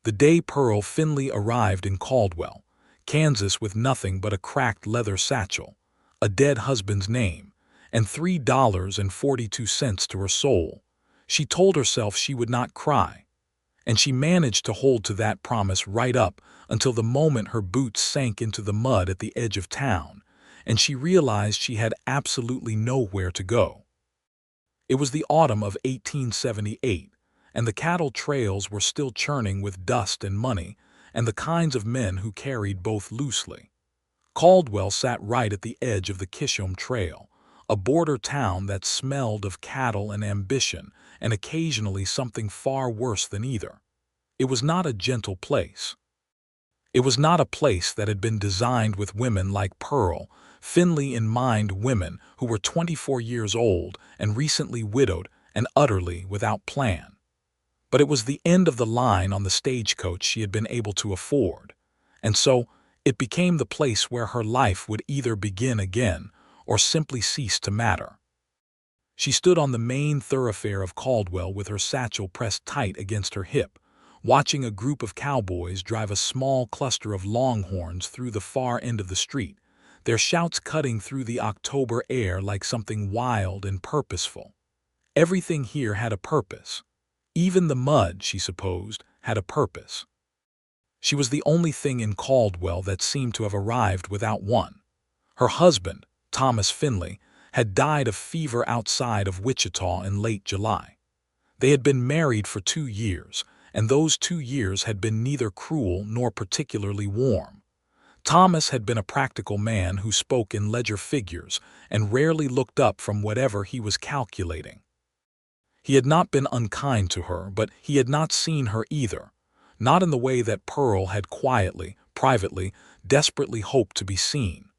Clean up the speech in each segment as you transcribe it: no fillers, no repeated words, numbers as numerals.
The day Pearl Finley arrived in Caldwell, Kansas with nothing but a cracked leather satchel, a dead husband's name, and $3.42 to her soul, she told herself she would not cry. And she managed to hold to that promise right up until the moment her boots sank into the mud at the edge of town, and she realized she had absolutely nowhere to go. It was the autumn of 1878, and the cattle trails were still churning with dust and money, and the kinds of men who carried both loosely. Caldwell sat right at the edge of the Kishom Trail, a border town that smelled of cattle and ambition, and occasionally something far worse than either. It was not a gentle place. It was not a place that had been designed with women like Pearl Finley in mind, women who were 24 years old and recently widowed and utterly without plan. But it was the end of the line on the stagecoach she had been able to afford, and so it became the place where her life would either begin again or simply cease to matter. She stood on the main thoroughfare of Caldwell with her satchel pressed tight against her hip, watching a group of cowboys drive a small cluster of longhorns through the far end of the street, their shouts cutting through the October air like something wild and purposeful. Everything here had a purpose. Even the mud, she supposed, had a purpose. She was the only thing in Caldwell that seemed to have arrived without one. Her husband, Thomas Finley, had died of fever outside of Wichita in late July. They had been married for 2 years, and those 2 years had been neither cruel nor particularly warm. Thomas had been a practical man who spoke in ledger figures and rarely looked up from whatever he was calculating. He had not been unkind to her, but he had not seen her either, not in the way that Pearl had quietly, privately, desperately hoped to be seen.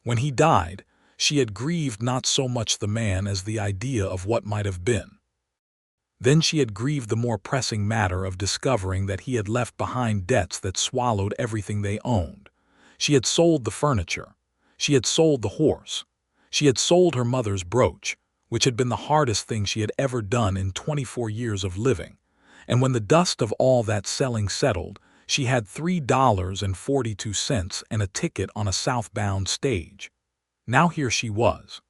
When he died, she had grieved not so much the man as the idea of what might have been. Then she had grieved the more pressing matter of discovering that he had left behind debts that swallowed everything they owned. She had sold the furniture. She had sold the horse. She had sold her mother's brooch, which had been the hardest thing she had ever done in 24 years of living. And when the dust of all that selling settled, she had $3.42 and a ticket on a southbound stage. Now here she was.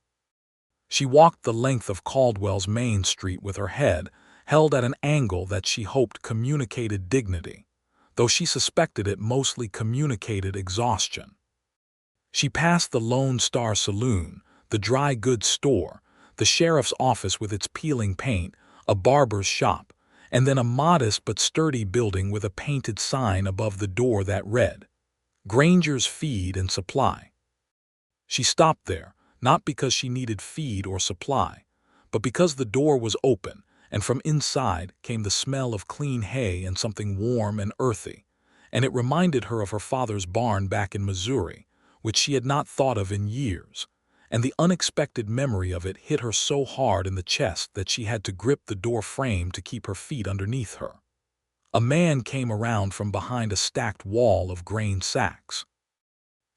She walked the length of Caldwell's Main Street with her head held at an angle that she hoped communicated dignity, though she suspected it mostly communicated exhaustion. She passed the Lone Star Saloon, the dry goods store, the sheriff's office with its peeling paint, a barber's shop, and then a modest but sturdy building with a painted sign above the door that read, "Granger's Feed and Supply." She stopped there, not because she needed feed or supply, but because the door was open, and from inside came the smell of clean hay and something warm and earthy, and it reminded her of her father's barn back in Missouri, which she had not thought of in years, and the unexpected memory of it hit her so hard in the chest that she had to grip the door frame to keep her feet underneath her. A man came around from behind a stacked wall of grain sacks.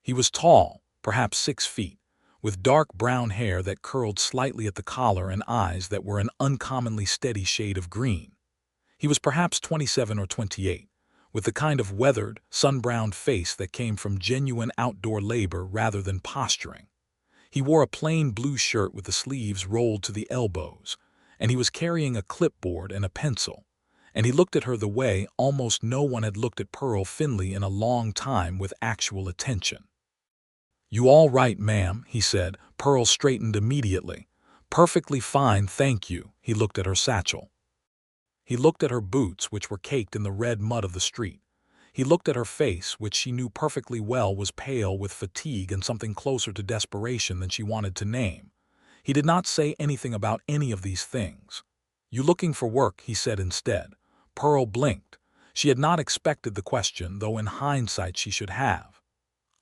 He was tall, perhaps 6 feet, with dark brown hair that curled slightly at the collar and eyes that were an uncommonly steady shade of green. He was perhaps 27 or 28, with the kind of weathered, sun-browned face that came from genuine outdoor labor rather than posturing. He wore a plain blue shirt with the sleeves rolled to the elbows, and he was carrying a clipboard and a pencil, and he looked at her the way almost no one had looked at Pearl Finley in a long time with actual attention. "You all right, ma'am?" he said. Pearl straightened immediately. "Perfectly fine, thank you." He looked at her satchel. He looked at her boots, which were caked in the red mud of the street. He looked at her face, which she knew perfectly well was pale with fatigue and something closer to desperation than she wanted to name. He did not say anything about any of these things. "You looking for work?" he said instead. Pearl blinked. She had not expected the question, though in hindsight she should have.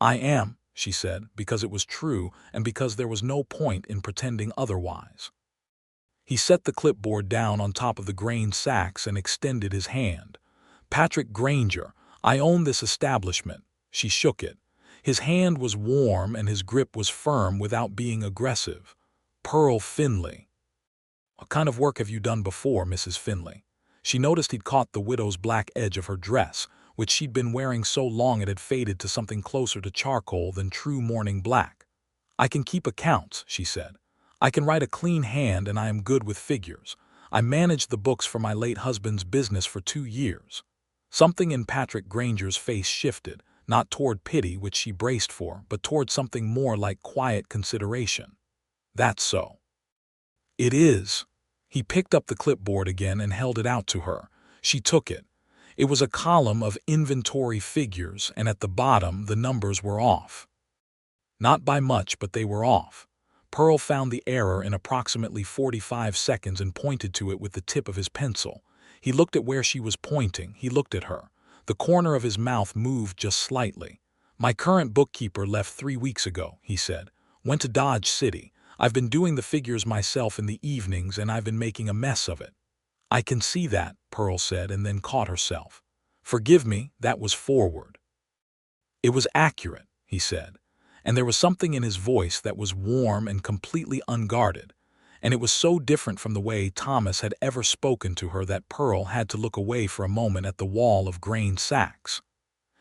"I am," she said, because it was true and because there was no point in pretending otherwise. He set the clipboard down on top of the grain sacks and extended his hand. "Patrick Granger, I own this establishment." She shook it. His hand was warm and his grip was firm without being aggressive. "Pearl Finley." "What kind of work have you done before, Mrs. Finley?" She noticed he'd caught the widow's black edge of her dress, which she'd been wearing so long it had faded to something closer to charcoal than true mourning black. "I can keep accounts," she said. "I can write a clean hand, and I am good with figures. I managed the books for my late husband's business for 2 years." Something in Patrick Granger's face shifted, not toward pity, which she braced for, but toward something more like quiet consideration. "That's so." "It is." He picked up the clipboard again and held it out to her. She took it. It was a column of inventory figures, and at the bottom the numbers were off. Not by much, but they were off. Pearl found the error in approximately 45 seconds and pointed to it with the tip of his pencil. He looked at where she was pointing. He looked at her. The corner of his mouth moved just slightly. "My current bookkeeper left 3 weeks ago," he said. "Went to Dodge City. I've been doing the figures myself in the evenings, and I've been making a mess of it." "I can see that," Pearl said, and then caught herself. "Forgive me, that was forward." "It was accurate," he said, and there was something in his voice that was warm and completely unguarded, and it was so different from the way Thomas had ever spoken to her that Pearl had to look away for a moment at the wall of grain sacks.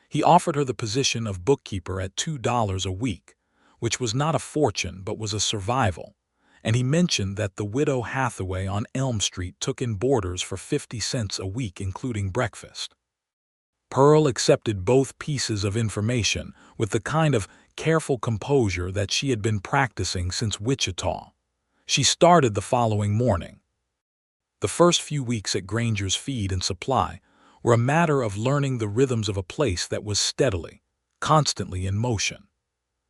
He offered her the position of bookkeeper at $2 a week, which was not a fortune but was a survival, and he mentioned that the widow Hathaway on Elm Street took in boarders for 50 cents a week including breakfast. Pearl accepted both pieces of information with the kind of careful composure that she had been practicing since Wichita. She started the following morning. The first few weeks at Granger's Feed and Supply were a matter of learning the rhythms of a place that was steadily, constantly in motion.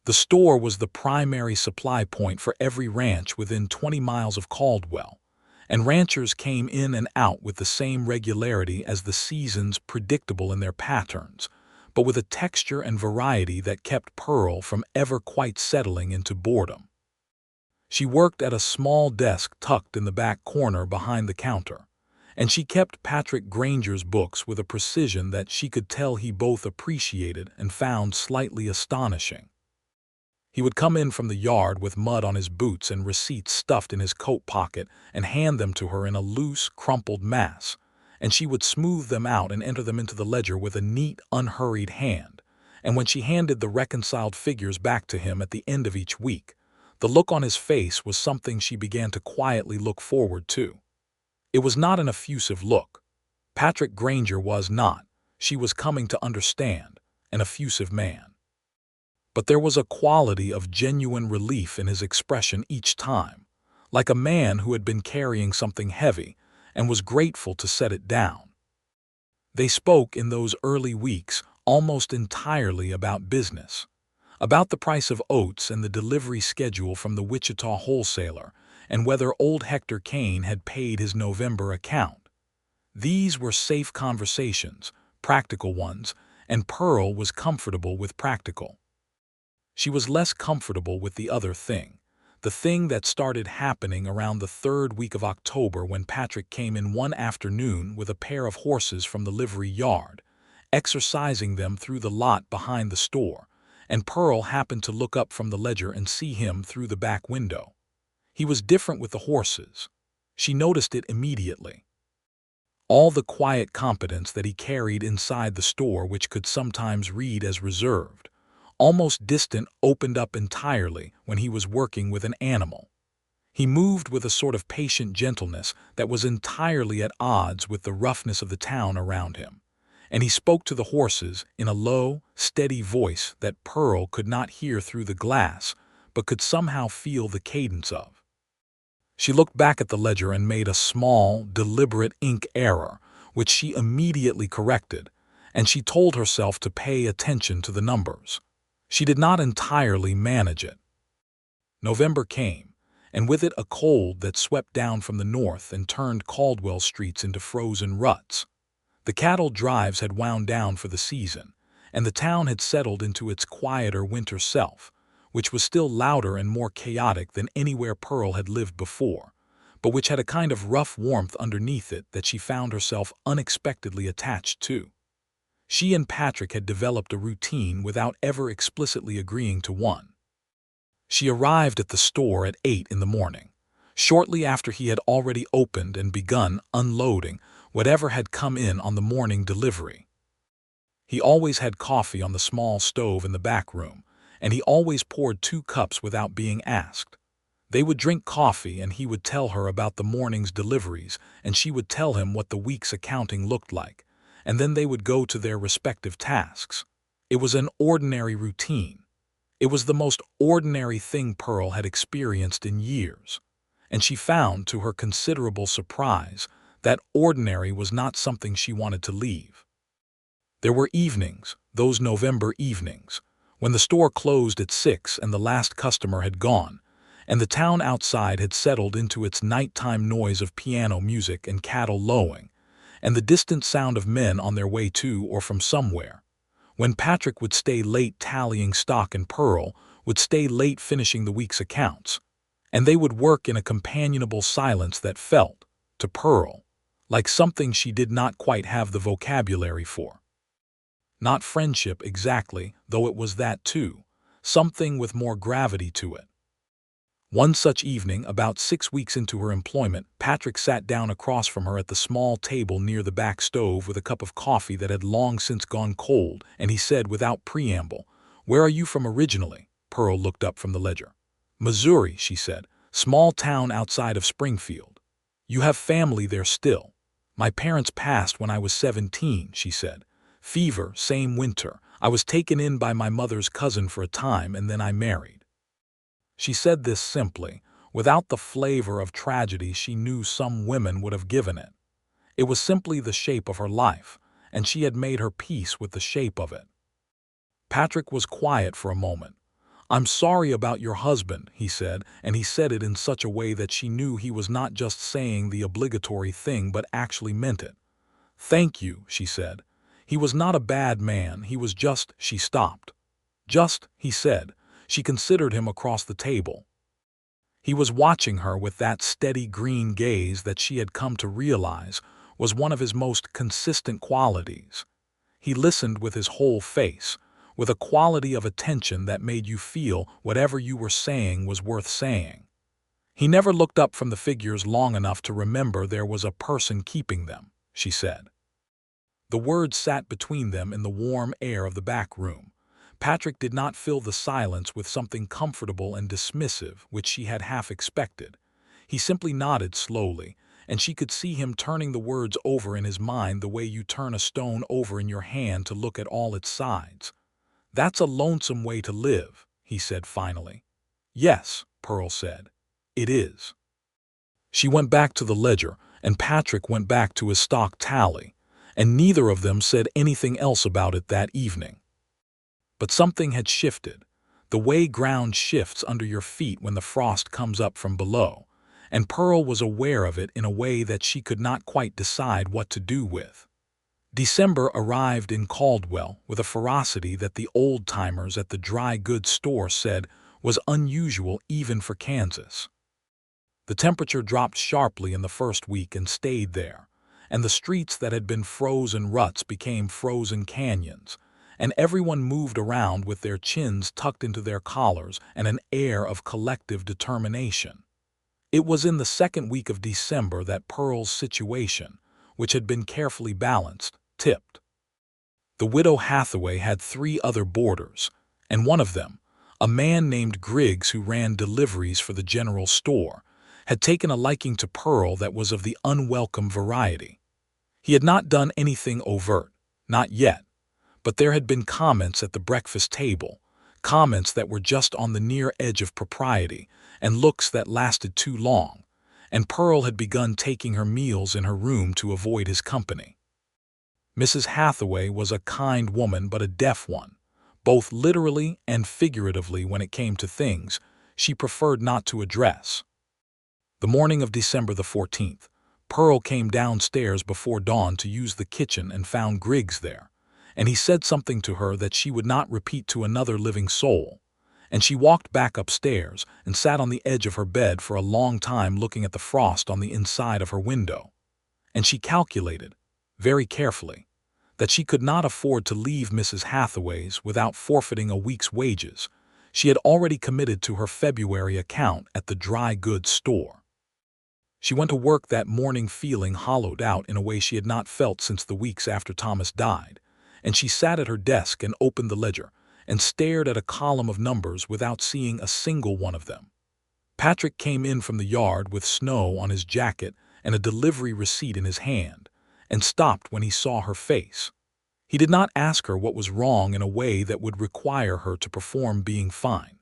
The store was the primary supply point for every ranch within 20 miles of Caldwell, and ranchers came in and out with the same regularity as the seasons, predictable in their patterns, but with a texture and variety that kept Pearl from ever quite settling into boredom. She worked at a small desk tucked in the back corner behind the counter, and she kept Patrick Granger's books with a precision that she could tell he both appreciated and found slightly astonishing. He would come in from the yard with mud on his boots and receipts stuffed in his coat pocket and hand them to her in a loose, crumpled mass, and she would smooth them out and enter them into the ledger with a neat, unhurried hand. And when she handed the reconciled figures back to him at the end of each week, the look on his face was something she began to quietly look forward to. It was not an effusive look. Patrick Granger was not, she was coming to understand, an effusive man. But there was a quality of genuine relief in his expression each time, like a man who had been carrying something heavy and was grateful to set it down. They spoke in those early weeks almost entirely about business, about the price of oats and the delivery schedule from the Wichita wholesaler, and whether old Hector Kane had paid his November account. These were safe conversations, practical ones, and Pearl was comfortable with practical. She was less comfortable with the other thing, the thing that started happening around the 3rd week of October when Patrick came in one afternoon with a pair of horses from the livery yard, exercising them through the lot behind the store, and Pearl happened to look up from the ledger and see him through the back window. He was different with the horses. She noticed it immediately. All the quiet competence that he carried inside the store, which could sometimes read as reserved, almost distant, opened up entirely when he was working with an animal. He moved with a sort of patient gentleness that was entirely at odds with the roughness of the town around him, and he spoke to the horses in a low, steady voice that Pearl could not hear through the glass, but could somehow feel the cadence of. She looked back at the ledger and made a small, deliberate ink error, which she immediately corrected, and she told herself to pay attention to the numbers. She did not entirely manage it. November came, and with it a cold that swept down from the north and turned Caldwell streets into frozen ruts. The cattle drives had wound down for the season, and the town had settled into its quieter winter self, which was still louder and more chaotic than anywhere Pearl had lived before, but which had a kind of rough warmth underneath it that she found herself unexpectedly attached to. She and Patrick had developed a routine without ever explicitly agreeing to one. She arrived at the store at 8 in the morning, shortly after he had already opened and begun unloading whatever had come in on the morning delivery. He always had coffee on the small stove in the back room, and he always poured 2 cups without being asked. They would drink coffee and he would tell her about the morning's deliveries and she would tell him what the week's accounting looked like, and then they would go to their respective tasks. It was an ordinary routine. It was the most ordinary thing Pearl had experienced in years, and she found, to her considerable surprise, that ordinary was not something she wanted to leave. There were evenings, those November evenings, when the store closed at 6 and the last customer had gone, and the town outside had settled into its nighttime noise of piano music and cattle lowing, and the distant sound of men on their way to or from somewhere, when Patrick would stay late tallying stock and Pearl would stay late finishing the week's accounts, and they would work in a companionable silence that felt, to Pearl, like something she did not quite have the vocabulary for. Not friendship exactly, though it was that too, something with more gravity to it. One such evening, about 6 weeks into her employment, Patrick sat down across from her at the small table near the back stove with a cup of coffee that had long since gone cold, and he said without preamble, "Where are you from originally?" Pearl looked up from the ledger. "Missouri," she said, "small town outside of Springfield." "You have family there still?" "My parents passed when I was 17, she said. "Fever, same winter. I was taken in by my mother's cousin for a time and then I married." She said this simply, without the flavor of tragedy she knew some women would have given it. It was simply the shape of her life, and she had made her peace with the shape of it. Patrick was quiet for a moment. "I'm sorry about your husband," he said, and he said it in such a way that she knew he was not just saying the obligatory thing but actually meant it. "Thank you," she said. "He was not a bad man, he was just—" She stopped. "Just," he said. She considered him across the table. He was watching her with that steady green gaze that she had come to realize was one of his most consistent qualities. He listened with his whole face, with a quality of attention that made you feel whatever you were saying was worth saying. He never looked up from the figures long enough to remember there was a person keeping them, she said. The words sat between them in the warm air of the back room. Patrick did not fill the silence with something comfortable and dismissive which she had half expected. He simply nodded slowly, and she could see him turning the words over in his mind the way you turn a stone over in your hand to look at all its sides. "That's a lonesome way to live," he said finally. "Yes," Pearl said. "It is." She went back to the ledger, and Patrick went back to his stock tally, and neither of them said anything else about it that evening. But something had shifted, the way ground shifts under your feet when the frost comes up from below, and Pearl was aware of it in a way that she could not quite decide what to do with. December arrived in Caldwell with a ferocity that the old-timers at the dry goods store said was unusual even for Kansas. The temperature dropped sharply in the first week and stayed there, and the streets that had been frozen ruts became frozen canyons, and everyone moved around with their chins tucked into their collars and an air of collective determination. It was in the second week of December that Pearl's situation, which had been carefully balanced, tipped. The widow Hathaway had 3 other boarders, and one of them, a man named Griggs who ran deliveries for the general store, had taken a liking to Pearl that was of the unwelcome variety. He had not done anything overt, not yet, but there had been comments at the breakfast table, comments that were just on the near edge of propriety, and looks that lasted too long, and Pearl had begun taking her meals in her room to avoid his company. Mrs. Hathaway was a kind woman but a deaf one, both literally and figuratively when it came to things she preferred not to address. The morning of December the 14th, Pearl came downstairs before dawn to use the kitchen and found Griggs there, and he said something to her that she would not repeat to another living soul, and she walked back upstairs and sat on the edge of her bed for a long time looking at the frost on the inside of her window. And she calculated, very carefully, that she could not afford to leave Mrs. Hathaway's without forfeiting a week's wages she had already committed to her February account at the dry goods store. She went to work that morning feeling hollowed out in a way she had not felt since the weeks after Thomas died, and she sat at her desk and opened the ledger and stared at a column of numbers without seeing a single one of them. Patrick came in from the yard with snow on his jacket and a delivery receipt in his hand, and stopped when he saw her face. He did not ask her what was wrong in a way that would require her to perform being fine.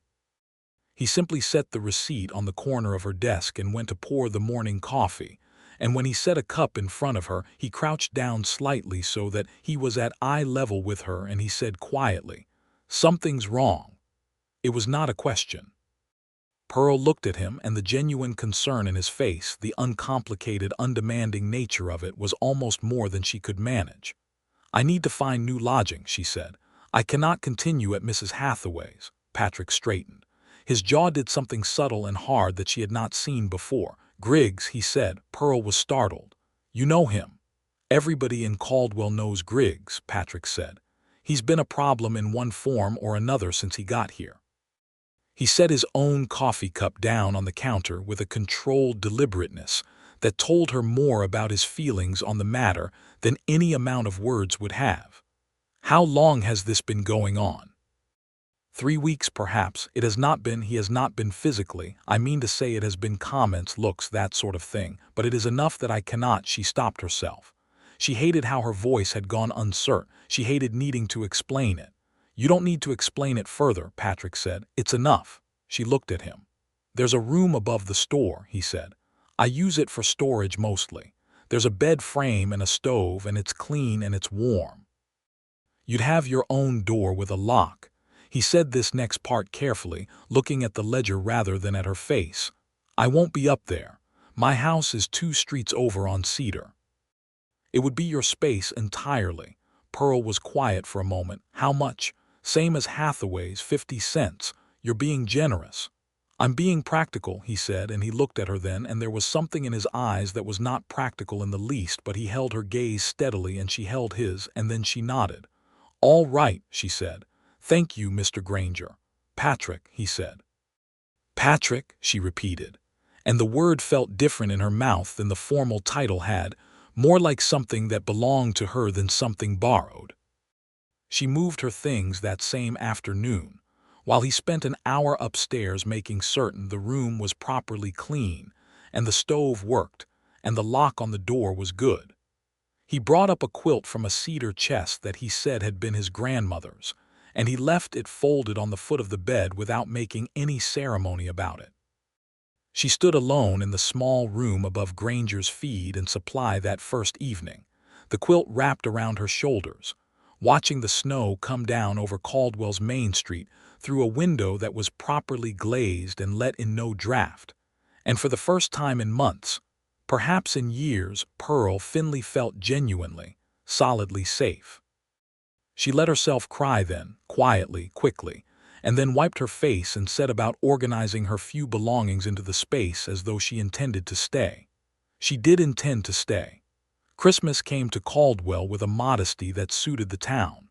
He simply set the receipt on the corner of her desk and went to pour the morning coffee, and when he set a cup in front of her, he crouched down slightly so that he was at eye level with her, and he said quietly, "Something's wrong." It was not a question. Pearl looked at him, and the genuine concern in his face, the uncomplicated, undemanding nature of it, was almost more than she could manage. "I need to find new lodging," she said. "I cannot continue at Mrs. Hathaway's." Patrick straightened. His jaw did something subtle and hard that she had not seen before. "Griggs," he said. Pearl was startled. "You know him?" "Everybody in Caldwell knows Griggs," Patrick said. "He's been a problem in one form or another since he got here." He set his own coffee cup down on the counter with a controlled deliberateness that told her more about his feelings on the matter than any amount of words would have. "How long has this been going on?" 3 weeks, perhaps. He has not been physically. I mean to say it has been comments, looks, that sort of thing. But it is enough that I cannot." She stopped herself. She hated how her voice had gone uncertain. She hated needing to explain it. "You don't need to explain it further," Patrick said. "It's enough." She looked at him. "There's a room above the store," he said. "I use it for storage mostly. There's a bed frame and a stove, and it's clean and it's warm. You'd have your own door with a lock." He said this next part carefully, looking at the ledger rather than at her face. "I won't be up there. My house is 2 streets over on Cedar." "It would be your space entirely." Pearl was quiet for a moment. "How much?" "Same as Hathaway's, 50 cents. You're being generous." "I'm being practical," he said, and he looked at her then, and there was something in his eyes that was not practical in the least, but he held her gaze steadily and she held his, and then she nodded. "All right," she said. "Thank you, Mr. Granger." "Patrick," he said. "Patrick," she repeated, and the word felt different in her mouth than the formal title had, more like something that belonged to her than something borrowed. She moved her things that same afternoon, while he spent an hour upstairs making certain the room was properly clean, and the stove worked, and the lock on the door was good. He brought up a quilt from a cedar chest that he said had been his grandmother's, and he left it folded on the foot of the bed without making any ceremony about it. She stood alone in the small room above Granger's feed and supply that first evening, the quilt wrapped around her shoulders, watching the snow come down over Caldwell's Main Street through a window that was properly glazed and let in no draft. And for the first time in months, perhaps in years, Finley felt genuinely, solidly safe. She let herself cry then, quietly, quickly, and then wiped her face and set about organizing her few belongings into the space as though she intended to stay. She did intend to stay. Christmas came to Caldwell with a modesty that suited the town.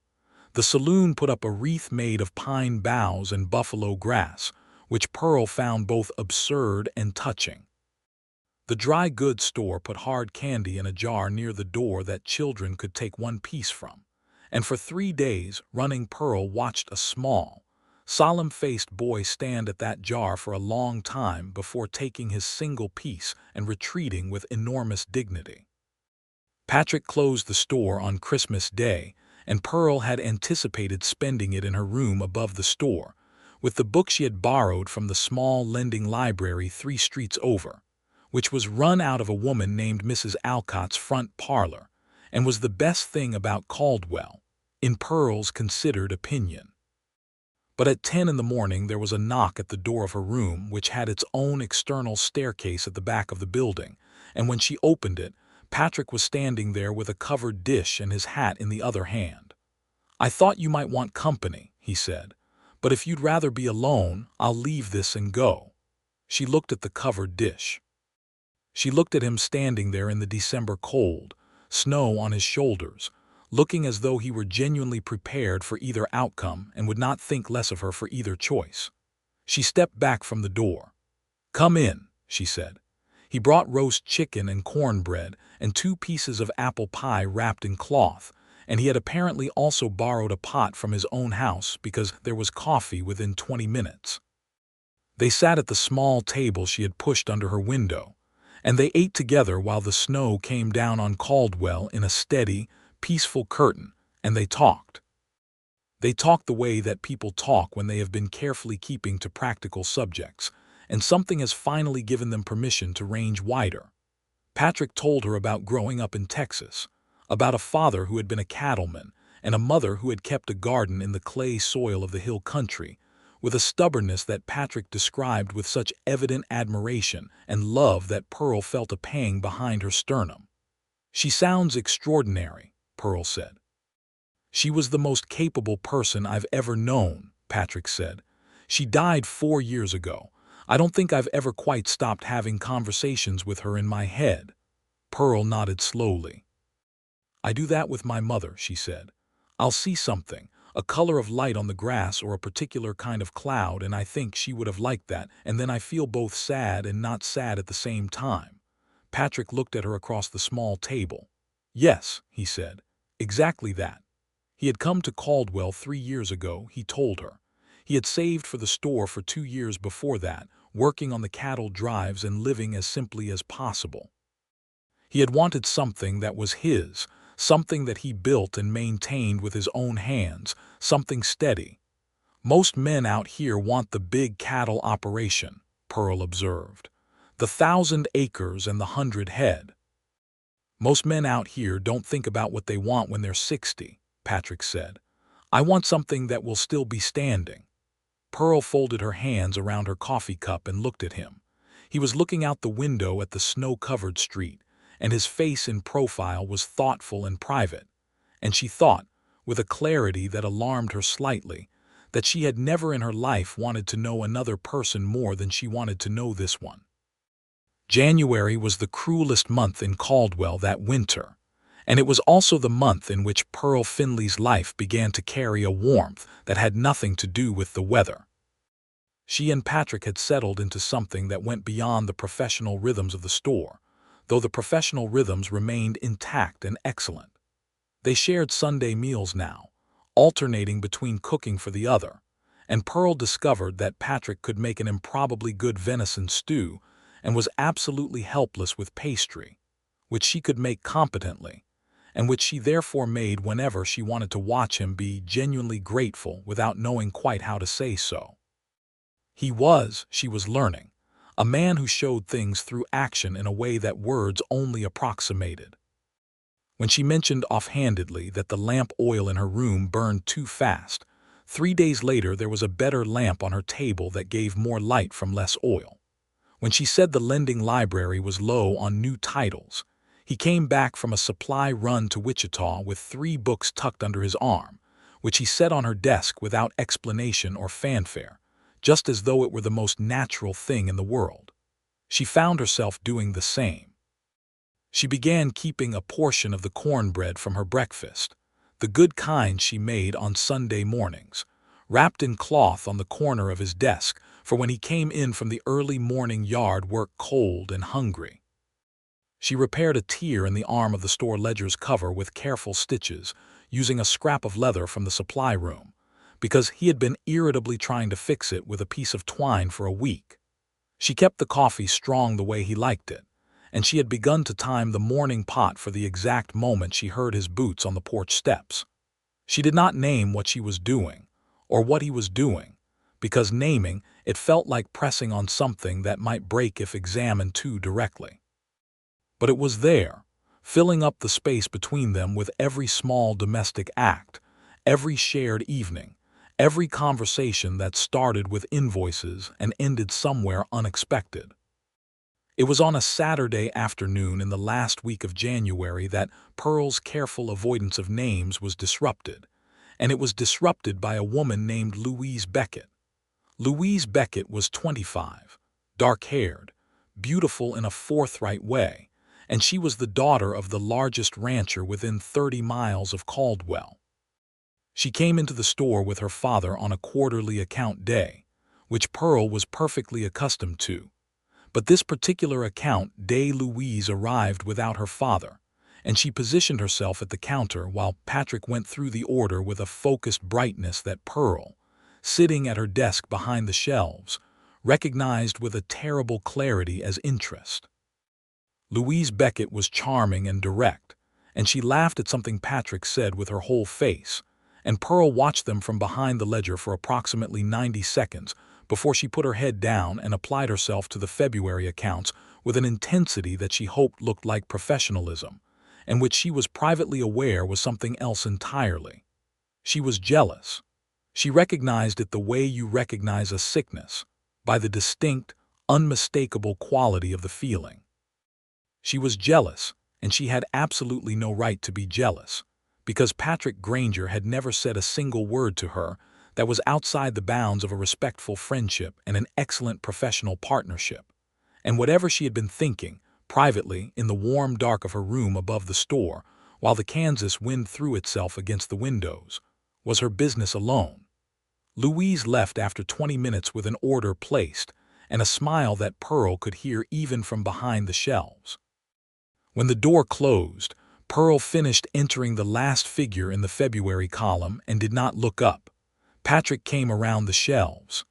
The saloon put up a wreath made of pine boughs and buffalo grass, which Pearl found both absurd and touching. The dry goods store put hard candy in a jar near the door that children could take one piece from. And for 3 days running, Pearl watched a small, solemn-faced boy stand at that jar for a long time before taking his single piece and retreating with enormous dignity. Patrick closed the store on Christmas Day, and Pearl had anticipated spending it in her room above the store, with the book she had borrowed from the small lending library 3 streets over, which was run out of a woman named Mrs. Alcott's front parlor, and was the best thing about Caldwell, in Pearl's considered opinion. But at 10 in the morning there was a knock at the door of her room, which had its own external staircase at the back of the building, and when she opened it, Patrick was standing there with a covered dish and his hat in the other hand. "I thought you might want company," he said, "but if you'd rather be alone, I'll leave this and go." She looked at the covered dish. She looked at him standing there in the December cold, snow on his shoulders, looking as though he were genuinely prepared for either outcome and would not think less of her for either choice. She stepped back from the door. "Come in," she said. He brought roast chicken and cornbread and 2 pieces of apple pie wrapped in cloth, and he had apparently also borrowed a pot from his own house because there was coffee within 20 minutes. They sat at the small table she had pushed under her window, and they ate together while the snow came down on Caldwell in a steady, peaceful curtain, and they talked. They talked the way that people talk when they have been carefully keeping to practical subjects, and something has finally given them permission to range wider. Patrick told her about growing up in Texas, about a father who had been a cattleman, and a mother who had kept a garden in the clay soil of the hill country, with a stubbornness that Patrick described with such evident admiration and love that Pearl felt a pang behind her sternum. "She sounds extraordinary," Pearl said. "She was the most capable person I've ever known," Patrick said. "She died 4 years ago. I don't think I've ever quite stopped having conversations with her in my head." Pearl nodded slowly. "I do that with my mother," she said. "I'll see something, a color of light on the grass or a particular kind of cloud, and I think she would have liked that, and then I feel both sad and not sad at the same time." Patrick looked at her across the small table. "Yes," he said, "exactly that." He had come to Caldwell 3 years ago, he told her. He had saved for the store for 2 years before that, working on the cattle drives and living as simply as possible. He had wanted something that was his, something that he built and maintained with his own hands, something steady. "Most men out here want the big cattle operation," Pearl observed. "The 1,000 acres and the 100 head. Most men out here don't think about what they want when they're 60, Patrick said. "I want something that will still be standing." Pearl folded her hands around her coffee cup and looked at him. He was looking out the window at the snow-covered street, and his face in profile was thoughtful and private, and she thought, with a clarity that alarmed her slightly, that she had never in her life wanted to know another person more than she wanted to know this one. January was the cruelest month in Caldwell that winter, and it was also the month in which Pearl Finley's life began to carry a warmth that had nothing to do with the weather. She and Patrick had settled into something that went beyond the professional rhythms of the store, though the professional rhythms remained intact and excellent. They shared Sunday meals now, alternating between cooking for the other, and Pearl discovered that Patrick could make an improbably good venison stew and was absolutely helpless with pastry, which she could make competently, and which she therefore made whenever she wanted to watch him be genuinely grateful without knowing quite how to say so. He was, she was learning, a man who showed things through action in a way that words only approximated. When she mentioned offhandedly that the lamp oil in her room burned too fast, 3 days later there was a better lamp on her table that gave more light from less oil. When she said the lending library was low on new titles, he came back from a supply run to Wichita with 3 books tucked under his arm, which he set on her desk without explanation or fanfare, just as though it were the most natural thing in the world. She found herself doing the same. She began keeping a portion of the cornbread from her breakfast, the good kind she made on Sunday mornings, wrapped in cloth on the corner of his desk for when he came in from the early morning yard work cold and hungry. She repaired a tear in the arm of the store ledger's cover with careful stitches, using a scrap of leather from the supply room, because he had been irritably trying to fix it with a piece of twine for a week. She kept the coffee strong the way he liked it, and she had begun to time the morning pot for the exact moment she heard his boots on the porch steps. She did not name what she was doing, or what he was doing, because naming it felt like pressing on something that might break if examined too directly. But it was there, filling up the space between them with every small domestic act, every shared evening, every conversation that started with invoices and ended somewhere unexpected. It was on a Saturday afternoon in the last week of January that Pearl's careful avoidance of names was disrupted, and it was disrupted by a woman named Louise Beckett. Louise Beckett was 25, dark-haired, beautiful in a forthright way, and she was the daughter of the largest rancher within 30 miles of Caldwell. She came into the store with her father on a quarterly account day, which Pearl was perfectly accustomed to, But this particular account, Day Louise arrived without her father, and she positioned herself at the counter while Patrick went through the order with a focused brightness that Pearl, sitting at her desk behind the shelves, recognized with a terrible clarity as interest. Louise Beckett was charming and direct, and she laughed at something Patrick said with her whole face, and Pearl watched them from behind the ledger for approximately 90 seconds before she put her head down and applied herself to the February accounts with an intensity that she hoped looked like professionalism, and which she was privately aware was something else entirely. She was jealous. She recognized it the way you recognize a sickness, by the distinct, unmistakable quality of the feeling. She was jealous, and she had absolutely no right to be jealous, because Patrick Granger had never said a single word to her that was outside the bounds of a respectful friendship and an excellent professional partnership. And whatever she had been thinking, privately, in the warm dark of her room above the store, while the Kansas wind threw itself against the windows, was her business alone. Louise left after 20 minutes with an order placed and a smile that Pearl could hear even from behind the shelves. When the door closed, Pearl finished entering the last figure in the February column and did not look up. Patrick came around the shelves.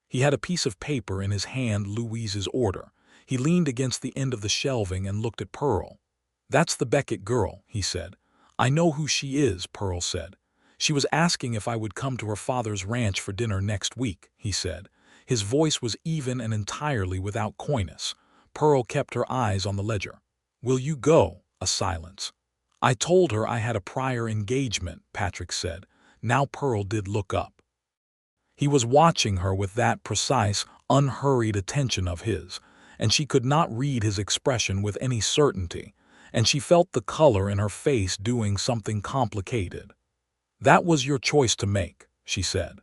He had a piece of paper in his hand, Louise's order. He leaned against the end of the shelving and looked at Pearl. "That's the Beckett girl," he said. "I know who she is," Pearl said. "She was asking if I would come to her father's ranch for dinner next week," he said. His voice was even and entirely without coyness. Pearl kept her eyes on the ledger. "Will you go?" A silence. "I told her I had a prior engagement," Patrick said. Now Pearl did look up. He was watching her with that precise, unhurried attention of his, and she could not read his expression with any certainty, and she felt the color in her face doing something complicated. "That was your choice to make," she said.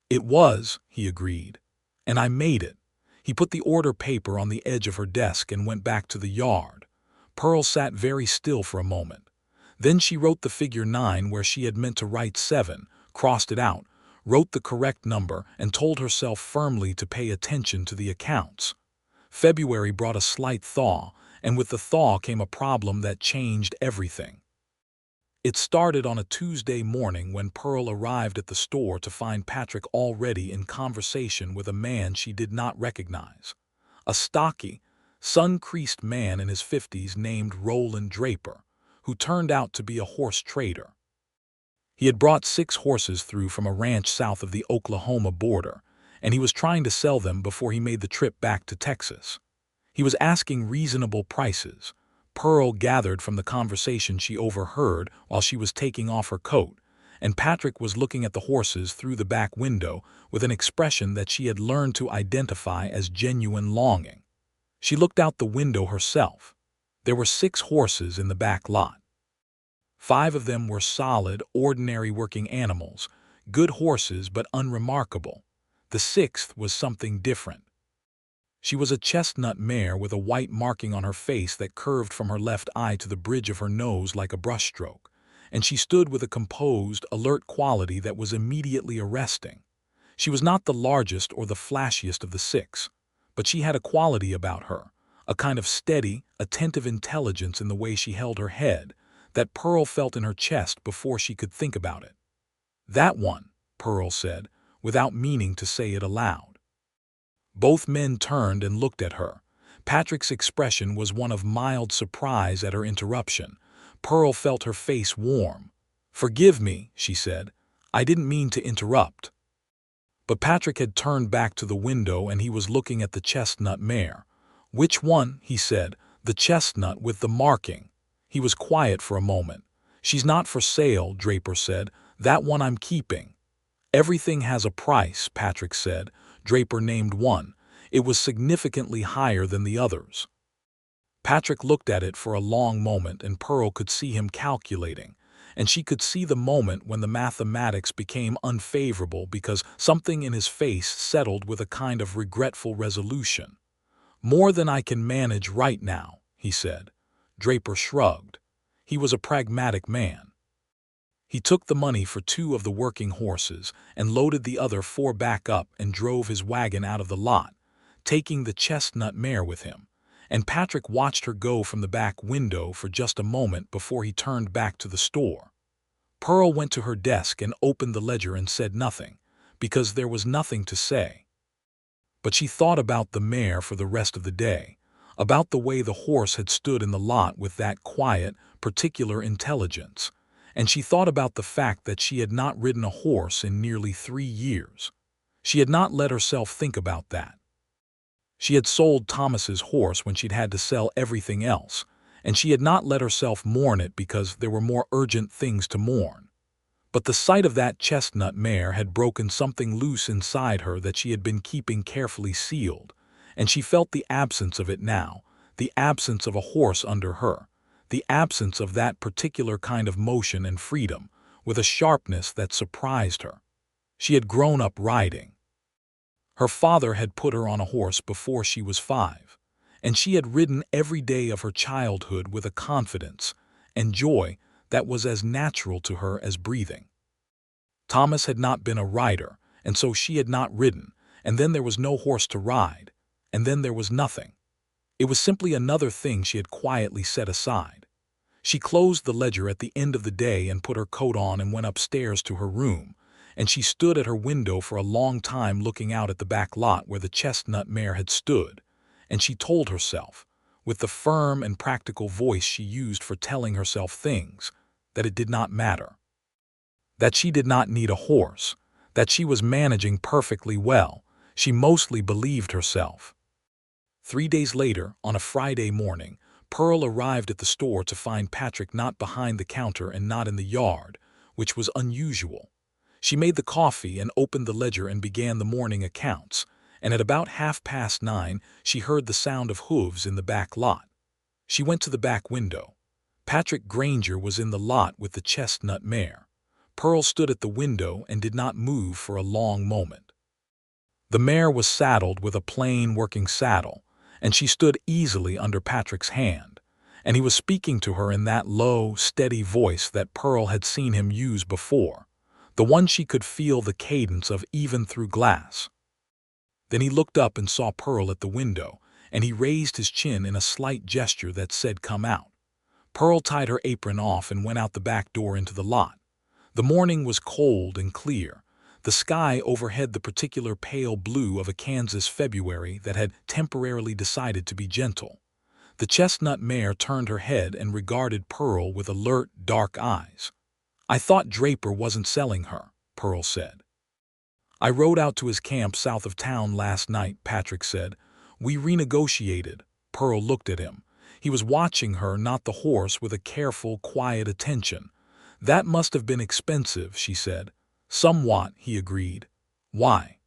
"It was," he agreed, "and I made it." He put the order paper on the edge of her desk and went back to the yard. Pearl sat very still for a moment. Then she wrote the figure 9 where she had meant to write 7, crossed it out, wrote the correct number, and told herself firmly to pay attention to the accounts. February brought a slight thaw, and with the thaw came a problem that changed everything. It started on a Tuesday morning when Pearl arrived at the store to find Patrick already in conversation with a man she did not recognize. A stocky, sun-creased man in his 50s named Roland Draper, who turned out to be a horse trader. He had brought 6 horses through from a ranch south of the Oklahoma border, and he was trying to sell them before he made the trip back to Texas. He was asking reasonable prices. Pearl gathered from the conversation she overheard while she was taking off her coat, and Patrick was looking at the horses through the back window with an expression that she had learned to identify as genuine longing. She looked out the window herself. There were 6 horses in the back lot. 5 of them were solid, ordinary working animals, good horses but unremarkable. The 6th was something different. She was a chestnut mare with a white marking on her face that curved from her left eye to the bridge of her nose like a brushstroke, and she stood with a composed, alert quality that was immediately arresting. She was not the largest or the flashiest of the 6, but she had a quality about her, a kind of steady, attentive intelligence in the way she held her head, that Pearl felt in her chest before she could think about it. "That one," Pearl said, without meaning to say it aloud. Both men turned and looked at her. Patrick's expression was one of mild surprise at her interruption. Pearl felt her face warm. "Forgive me," she said. "I didn't mean to interrupt." But Patrick had turned back to the window and he was looking at the chestnut mare. "Which one?" he said. "The chestnut with the marking." He was quiet for a moment. "She's not for sale," Draper said. "That one I'm keeping." "Everything has a price," Patrick said. Draper named one. It was significantly higher than the others. Patrick looked at it for a long moment and Pearl could see him calculating, and she could see the moment when the mathematics became unfavorable because something in his face settled with a kind of regretful resolution. "More than I can manage right now," he said. Draper shrugged. He was a pragmatic man. He took the money for 2 of the working horses and loaded the other 4 back up and drove his wagon out of the lot, taking the chestnut mare with him, and Patrick watched her go from the back window for just a moment before he turned back to the store. Pearl went to her desk and opened the ledger and said nothing, because there was nothing to say. But she thought about the mare for the rest of the day, about the way the horse had stood in the lot with that quiet, particular intelligence, and she thought about the fact that she had not ridden a horse in nearly 3 years. She had not let herself think about that. She had sold Thomas's horse when she'd had to sell everything else, and she had not let herself mourn it because there were more urgent things to mourn. But the sight of that chestnut mare had broken something loose inside her that she had been keeping carefully sealed, and she felt the absence of it now, the absence of a horse under her, the absence of that particular kind of motion and freedom, with a sharpness that surprised her. She had grown up riding. Her father had put her on a horse before she was 5, and she had ridden every day of her childhood with a confidence and joy that was as natural to her as breathing. Thomas had not been a rider, and so she had not ridden, and then there was no horse to ride, and then there was nothing. It was simply another thing she had quietly set aside. She closed the ledger at the end of the day and put her coat on and went upstairs to her room, and she stood at her window for a long time looking out at the back lot where the chestnut mare had stood, and she told herself, with the firm and practical voice she used for telling herself things, that it did not matter. That she did not need a horse, that she was managing perfectly well. She mostly believed herself. 3 days later, on a Friday morning, Pearl arrived at the store to find Patrick not behind the counter and not in the yard, which was unusual. She made the coffee and opened the ledger and began the morning accounts, and at about 9:30 she heard the sound of hooves in the back lot. She went to the back window. Patrick Granger was in the lot with the chestnut mare. Pearl stood at the window and did not move for a long moment. The mare was saddled with a plain working saddle, and she stood easily under Patrick's hand, and he was speaking to her in that low, steady voice that Pearl had seen him use before, the one she could feel the cadence of even through glass. Then he looked up and saw Pearl at the window, and he raised his chin in a slight gesture that said, "Come out." Pearl tied her apron off and went out the back door into the lot. The morning was cold and clear. The sky overhead the particular pale blue of a Kansas February that had temporarily decided to be gentle. The chestnut mare turned her head and regarded Pearl with alert, dark eyes. "I thought Draper wasn't selling her," Pearl said. "I rode out to his camp south of town last night," Patrick said. "We renegotiated." Pearl looked at him. He was watching her, not the horse, with a careful, quiet attention. "That must have been expensive," she said. "Somewhat," he agreed. "Why?"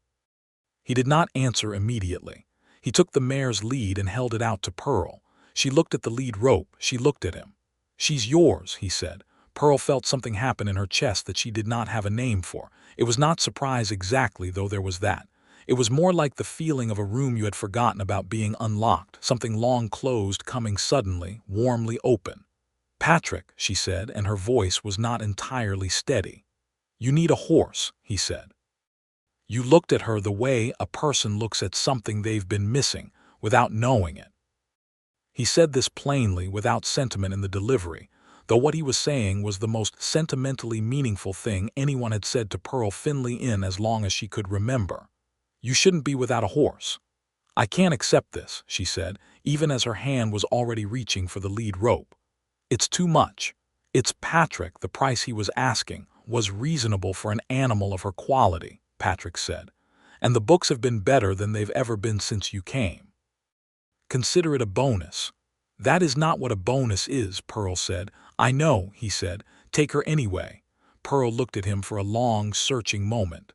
He did not answer immediately. He took the mare's lead and held it out to Pearl. She looked at the lead rope. She looked at him. "She's yours," he said. Pearl felt something happen in her chest that she did not have a name for. It was not surprise exactly, though there was that. It was more like the feeling of a room you had forgotten about being unlocked, something long closed coming suddenly, warmly open. "Patrick," she said, and her voice was not entirely steady. "You need a horse," he said. You looked at her the way a person looks at something they've been missing, without knowing it. He said this plainly, without sentiment in the delivery, though what he was saying was the most sentimentally meaningful thing anyone had said to Pearl Finley in as long as she could remember. "You shouldn't be without a horse." "I can't accept this," she said, even as her hand was already reaching for the lead rope. "It's too much." "It's Patrick." The price he was asking was reasonable for an animal of her quality, Patrick said. "And the books have been better than they've ever been since you came. Consider it a bonus." "That is not what a bonus is," Pearl said. "I know," he said. "Take her anyway." Pearl looked at him for a long, searching moment.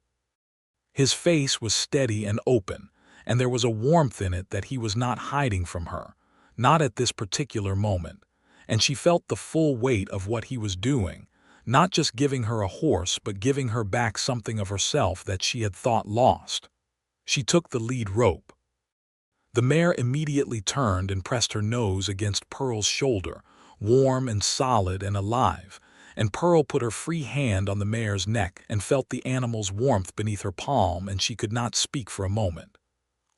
His face was steady and open, and there was a warmth in it that he was not hiding from her, not at this particular moment, and she felt the full weight of what he was doing, not just giving her a horse but giving her back something of herself that she had thought lost. She took the lead rope. The mare immediately turned and pressed her nose against Pearl's shoulder, warm and solid and alive, and Pearl put her free hand on the mare's neck and felt the animal's warmth beneath her palm, and she could not speak for a moment.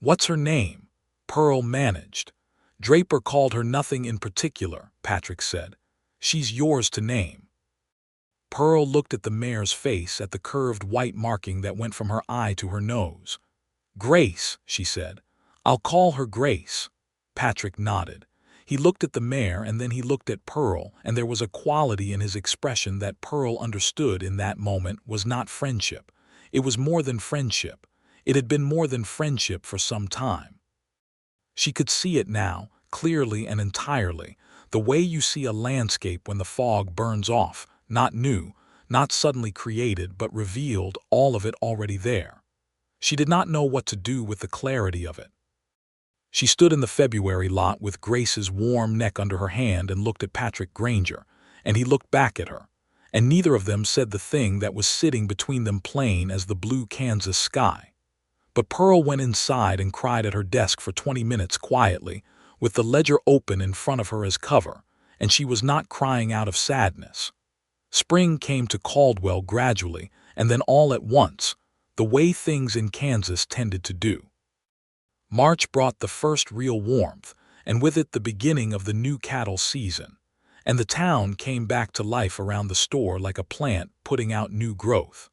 What's her name? Pearl managed. Draper called her nothing in particular, Patrick said. She's yours to name. Pearl looked at the mare's face, at the curved white marking that went from her eye to her nose. Grace, she said. I'll call her Grace. Patrick nodded. He looked at the mare and then he looked at Pearl, and there was a quality in his expression that Pearl understood in that moment was not friendship. It was more than friendship. It had been more than friendship for some time. She could see it now, clearly and entirely, the way you see a landscape when the fog burns off, not new, not suddenly created, but revealed, all of it already there. She did not know what to do with the clarity of it. She stood in the February lot with Grace's warm neck under her hand and looked at Patrick Granger, and he looked back at her, and neither of them said the thing that was sitting between them, plain as the blue Kansas sky. But Pearl went inside and cried at her desk for 20 minutes quietly, with the ledger open in front of her as cover, and she was not crying out of sadness. Spring came to Caldwell gradually, and then all at once, the way things in Kansas tended to do. March brought the first real warmth, and with it the beginning of the new cattle season, and the town came back to life around the store like a plant putting out new growth.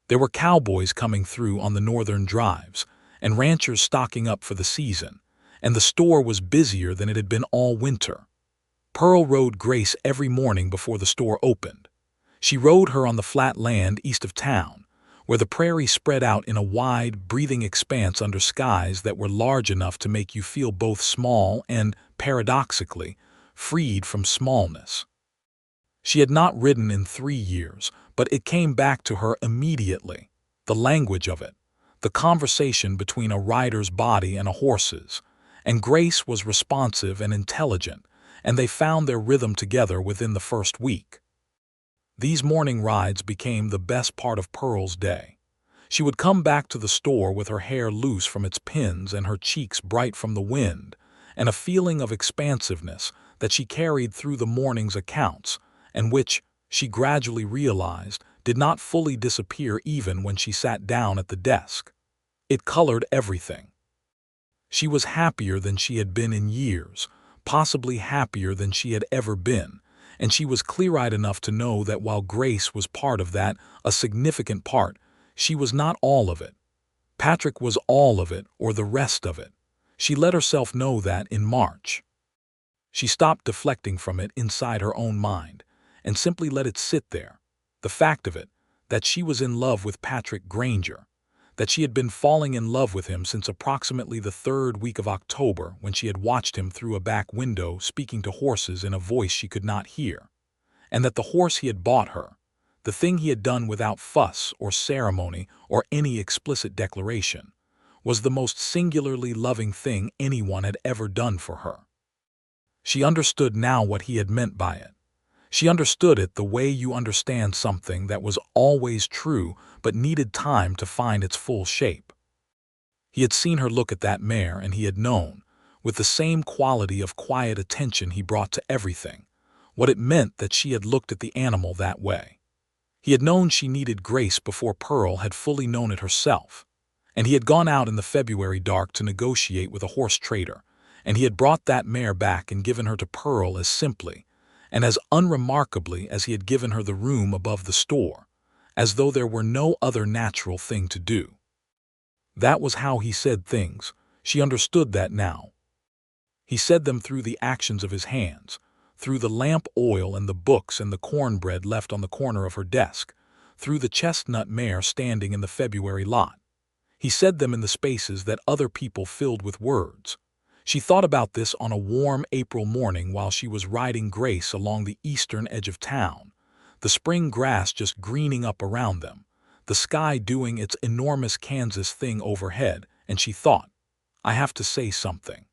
There were cowboys coming through on the northern drives, and ranchers stocking up for the season, and the store was busier than it had been all winter. Pearl rode Grace every morning before the store opened. She rode her on the flat land east of town, where the prairie spread out in a wide, breathing expanse under skies that were large enough to make you feel both small and, paradoxically, freed from smallness. She had not ridden in 3 years, but it came back to her immediately, the language of it, the conversation between a rider's body and a horse's, and Grace was responsive and intelligent, and they found their rhythm together within the first week. These morning rides became the best part of Pearl's day. She would come back to the store with her hair loose from its pins and her cheeks bright from the wind, and a feeling of expansiveness that she carried through the morning's accounts, and which, she gradually realized, did not fully disappear even when she sat down at the desk. It colored everything. She was happier than she had been in years, possibly happier than she had ever been, and she was clear-eyed enough to know that while Grace was part of that, a significant part, she was not all of it. Patrick was all of it, or the rest of it. She let herself know that in March. She stopped deflecting from it inside her own mind, and simply let it sit there. The fact of it, that she was in love with Patrick Granger, that she had been falling in love with him since approximately the 3rd week of October, when she had watched him through a back window speaking to horses in a voice she could not hear, and that the horse he had bought her, the thing he had done without fuss or ceremony or any explicit declaration, was the most singularly loving thing anyone had ever done for her. She understood now what he had meant by it. She understood it the way you understand something that was always true but needed time to find its full shape. He had seen her look at that mare, and he had known, with the same quality of quiet attention he brought to everything, what it meant that she had looked at the animal that way. He had known she needed Grace before Pearl had fully known it herself, and he had gone out in the February dark to negotiate with a horse trader, and he had brought that mare back and given her to Pearl as simply and as unremarkably as he had given her the room above the store, as though there were no other natural thing to do. That was how he said things. She understood that now. He said them through the actions of his hands, through the lamp oil and the books and the cornbread left on the corner of her desk, through the chestnut mare standing in the February lot. He said them in the spaces that other people filled with words. She thought about this on a warm April morning while she was riding Grace along the eastern edge of town, the spring grass just greening up around them, the sky doing its enormous Kansas thing overhead, and she thought, I have to say something.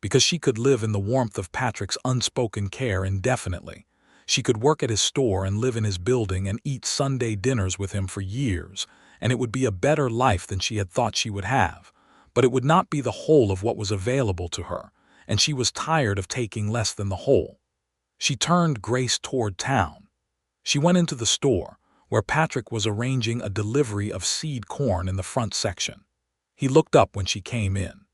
Because she could live in the warmth of Patrick's unspoken care indefinitely. She could work at his store and live in his building and eat Sunday dinners with him for years, and it would be a better life than she had thought she would have. But it would not be the whole of what was available to her, and she was tired of taking less than the whole. She turned Grace toward town. She went into the store, where Patrick was arranging a delivery of seed corn in the front section. He looked up when she came in.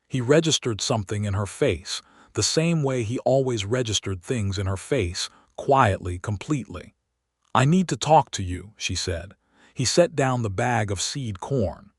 He registered something in her face, the same way he always registered things in her face, quietly, completely. "I need to talk to you," she said. He set down the bag of seed corn.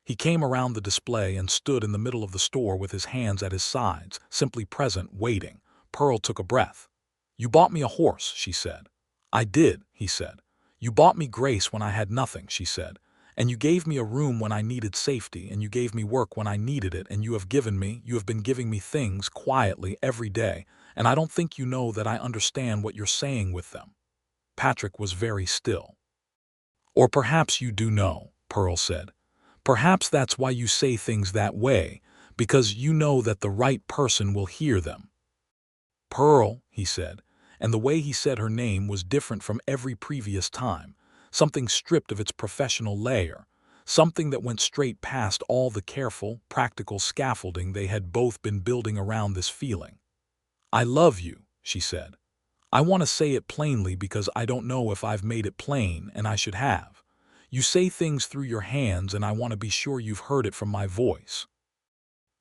He came around the display and stood in the middle of the store with his hands at his sides, simply present, waiting. Pearl took a breath. "You bought me a horse," she said. "I did," he said. "You bought me grace when I had nothing," she said. "And you gave me a room when I needed safety, and you gave me work when I needed it, and you have been giving me things quietly every day, and I don't think you know that I understand what you're saying with them." Patrick was very still. "Or perhaps you do know," Pearl said. "Perhaps that's why you say things that way, because you know that the right person will hear them." "Pearl," he said, and the way he said her name was different from every previous time, something stripped of its professional layer, something that went straight past all the careful, practical scaffolding they had both been building around this feeling. "I love you," she said. "I want to say it plainly because I don't know if I've made it plain, and I should have. You say things through your hands, and I want to be sure you've heard it from my voice."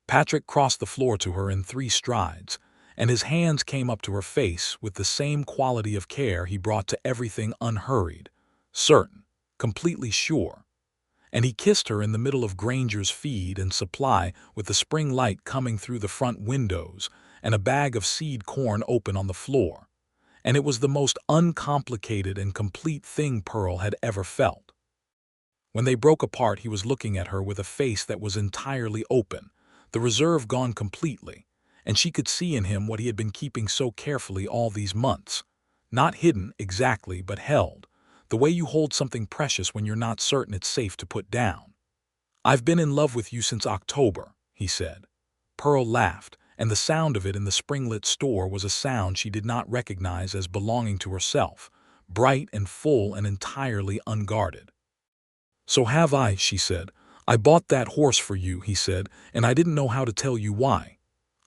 Patrick crossed the floor to her in 3 strides, and his hands came up to her face with the same quality of care he brought to everything, unhurried, certain, completely sure. And he kissed her in the middle of Granger's feed and supply, with the spring light coming through the front windows and a bag of seed corn open on the floor. And it was the most uncomplicated and complete thing Pearl had ever felt. When they broke apart, he was looking at her with a face that was entirely open, the reserve gone completely, and she could see in him what he had been keeping so carefully all these months. Not hidden, exactly, but held, the way you hold something precious when you're not certain it's safe to put down. "I've been in love with you since October," he said. Pearl laughed, and the sound of it in the spring-lit store was a sound she did not recognize as belonging to herself, bright and full and entirely unguarded. "So have I," she said. "I bought that horse for you," he said, "and I didn't know how to tell you why."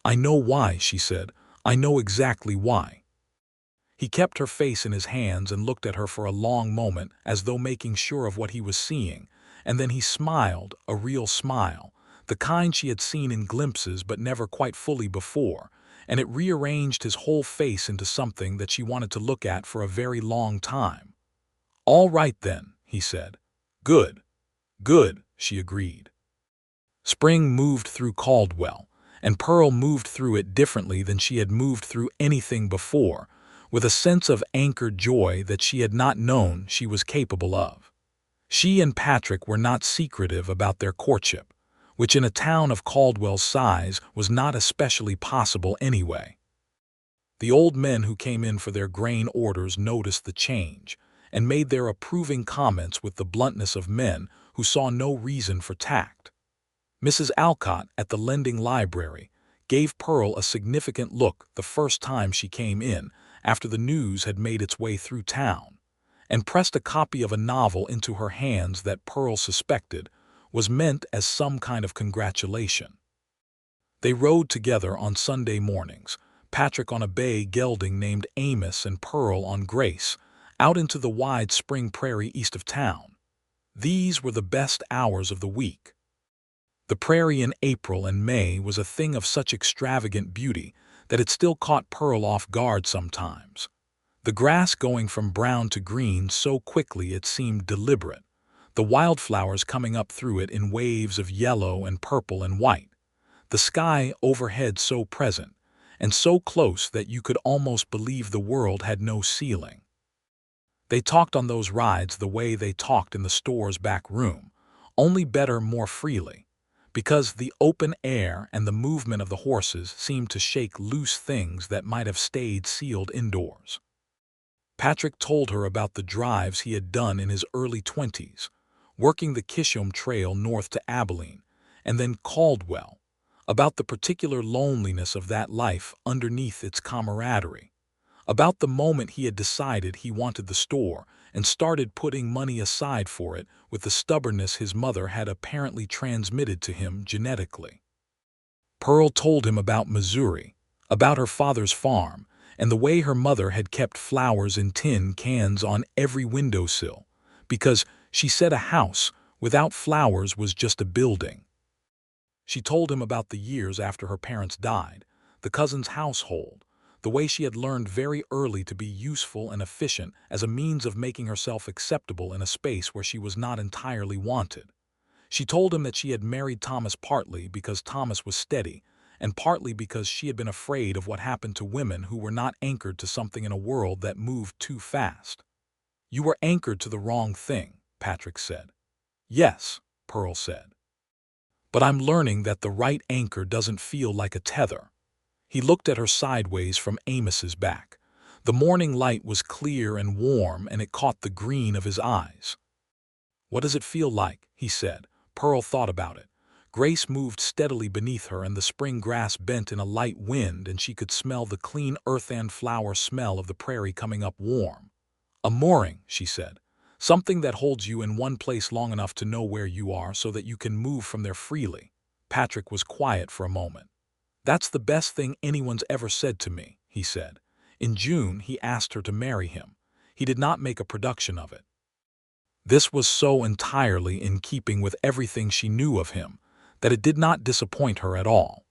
"I know why," she said. "I know exactly why." He kept her face in his hands and looked at her for a long moment as though making sure of what he was seeing, and then he smiled, a real smile, the kind she had seen in glimpses but never quite fully before, and it rearranged his whole face into something that she wanted to look at for a very long time. "All right then," he said. "Good. Good," she agreed. Spring moved through Caldwell, and Pearl moved through it differently than she had moved through anything before, with a sense of anchored joy that she had not known she was capable of. She and Patrick were not secretive about their courtship, which in a town of Caldwell's size was not especially possible anyway. The old men who came in for their grain orders noticed the change, and made their approving comments with the bluntness of men who saw no reason for tact. Mrs. Alcott, at the lending library, gave Pearl a significant look the first time she came in after the news had made its way through town, and pressed a copy of a novel into her hands that Pearl suspected was meant as some kind of congratulation. They rode together on Sunday mornings, Patrick on a bay gelding named Amos and Pearl on Grace, out into the wide spring prairie east of town. These were the best hours of the week. The prairie in April and May was a thing of such extravagant beauty that it still caught Pearl off guard sometimes. The grass going from brown to green so quickly it seemed deliberate, the wildflowers coming up through it in waves of yellow and purple and white, the sky overhead so present, and so close that you could almost believe the world had no ceiling. They talked on those rides the way they talked in the store's back room, only better, more freely, because the open air and the movement of the horses seemed to shake loose things that might have stayed sealed indoors. Patrick told her about the drives he had done in his early 20s, working the Kishom Trail north to Abilene, and then Caldwell, about the particular loneliness of that life underneath its camaraderie, about the moment he had decided he wanted the store and started putting money aside for it with the stubbornness his mother had apparently transmitted to him genetically. Pearl told him about Missouri, about her father's farm, and the way her mother had kept flowers in tin cans on every windowsill, because, she said, a house Without flowers was just a building. She told him about the years after her parents died, the cousin's household, the way she had learned very early to be useful and efficient as a means of making herself acceptable in a space where she was not entirely wanted. She told him that she had married Thomas partly because Thomas was steady, and partly because she had been afraid of what happened to women who were not anchored to something in a world that moved too fast. "You were anchored to the wrong thing," Patrick said. "Yes," Pearl said. "But I'm learning that the right anchor doesn't feel like a tether." He looked at her sideways from Amos's back. The morning light was clear and warm, and it caught the green of his eyes. "What does it feel like?" he said. Pearl thought about it. Grace moved steadily beneath her, and the spring grass bent in a light wind, and she could smell the clean earth and flower smell of the prairie coming up warm. "A mooring," she said. "Something that holds you in one place long enough to know where you are so that you can move from there freely." Patrick was quiet for a moment. "That's the best thing anyone's ever said to me," he said. In June, he asked her to marry him. He did not make a production of it. This was so entirely in keeping with everything she knew of him that it did not disappoint her at all.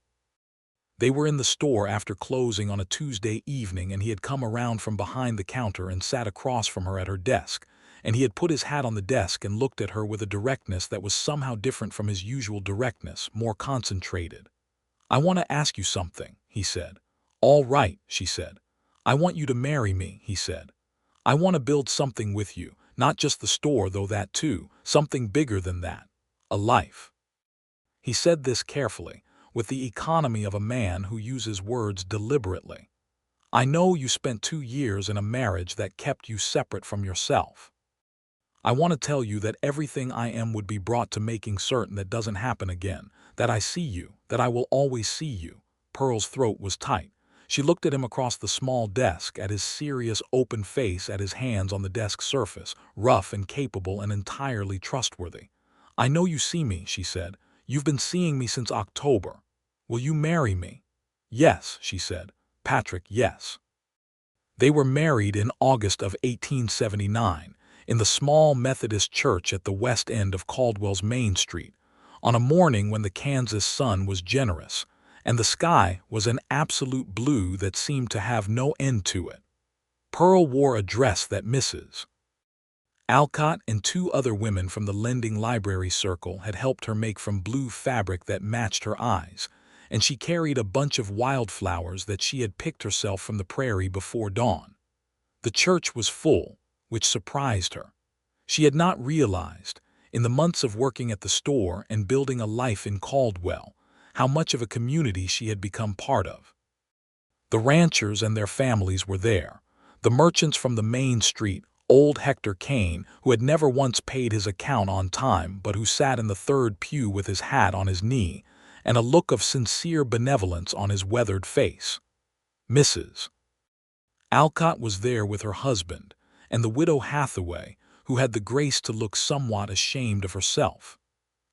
They were in the store after closing on a Tuesday evening, and he had come around from behind the counter and sat across from her at her desk, and he had put his hat on the desk and looked at her with a directness that was somehow different from his usual directness, more concentrated. "I want to ask you something," he said. "All right," she said. "I want you to marry me," he said. "I want to build something with you, not just the store, though that too, something bigger than that. A life." He said this carefully, with the economy of a man who uses words deliberately. "I know you spent 2 years in a marriage that kept you separate from yourself. I want to tell you that everything I am would be brought to making certain that doesn't happen again, that I see you, that I will always see you." Pearl's throat was tight. She looked at him across the small desk, at his serious, open face, at his hands on the desk surface, rough and capable and entirely trustworthy. "I know you see me," she said. "You've been seeing me since October. Will you marry me?" "Yes," she said. "Patrick, yes." They were married in August of 1879, in the small Methodist church at the west end of Caldwell's Main Street, on a morning when the Kansas sun was generous, and the sky was an absolute blue that seemed to have no end to it. Pearl wore a dress that Mrs. Alcott and 2 other women from the lending library circle had helped her make from blue fabric that matched her eyes, and she carried a bunch of wildflowers that she had picked herself from the prairie before dawn. The church was full, which surprised her. She had not realized, in the months of working at the store and building a life in Caldwell, how much of a community she had become part of. The ranchers and their families were there, the merchants from the main street, old Hector Kane, who had never once paid his account on time but who sat in the third pew with his hat on his knee and a look of sincere benevolence on his weathered face. Mrs. Alcott was there with her husband, and the widow Hathaway, who had the grace to look somewhat ashamed of herself.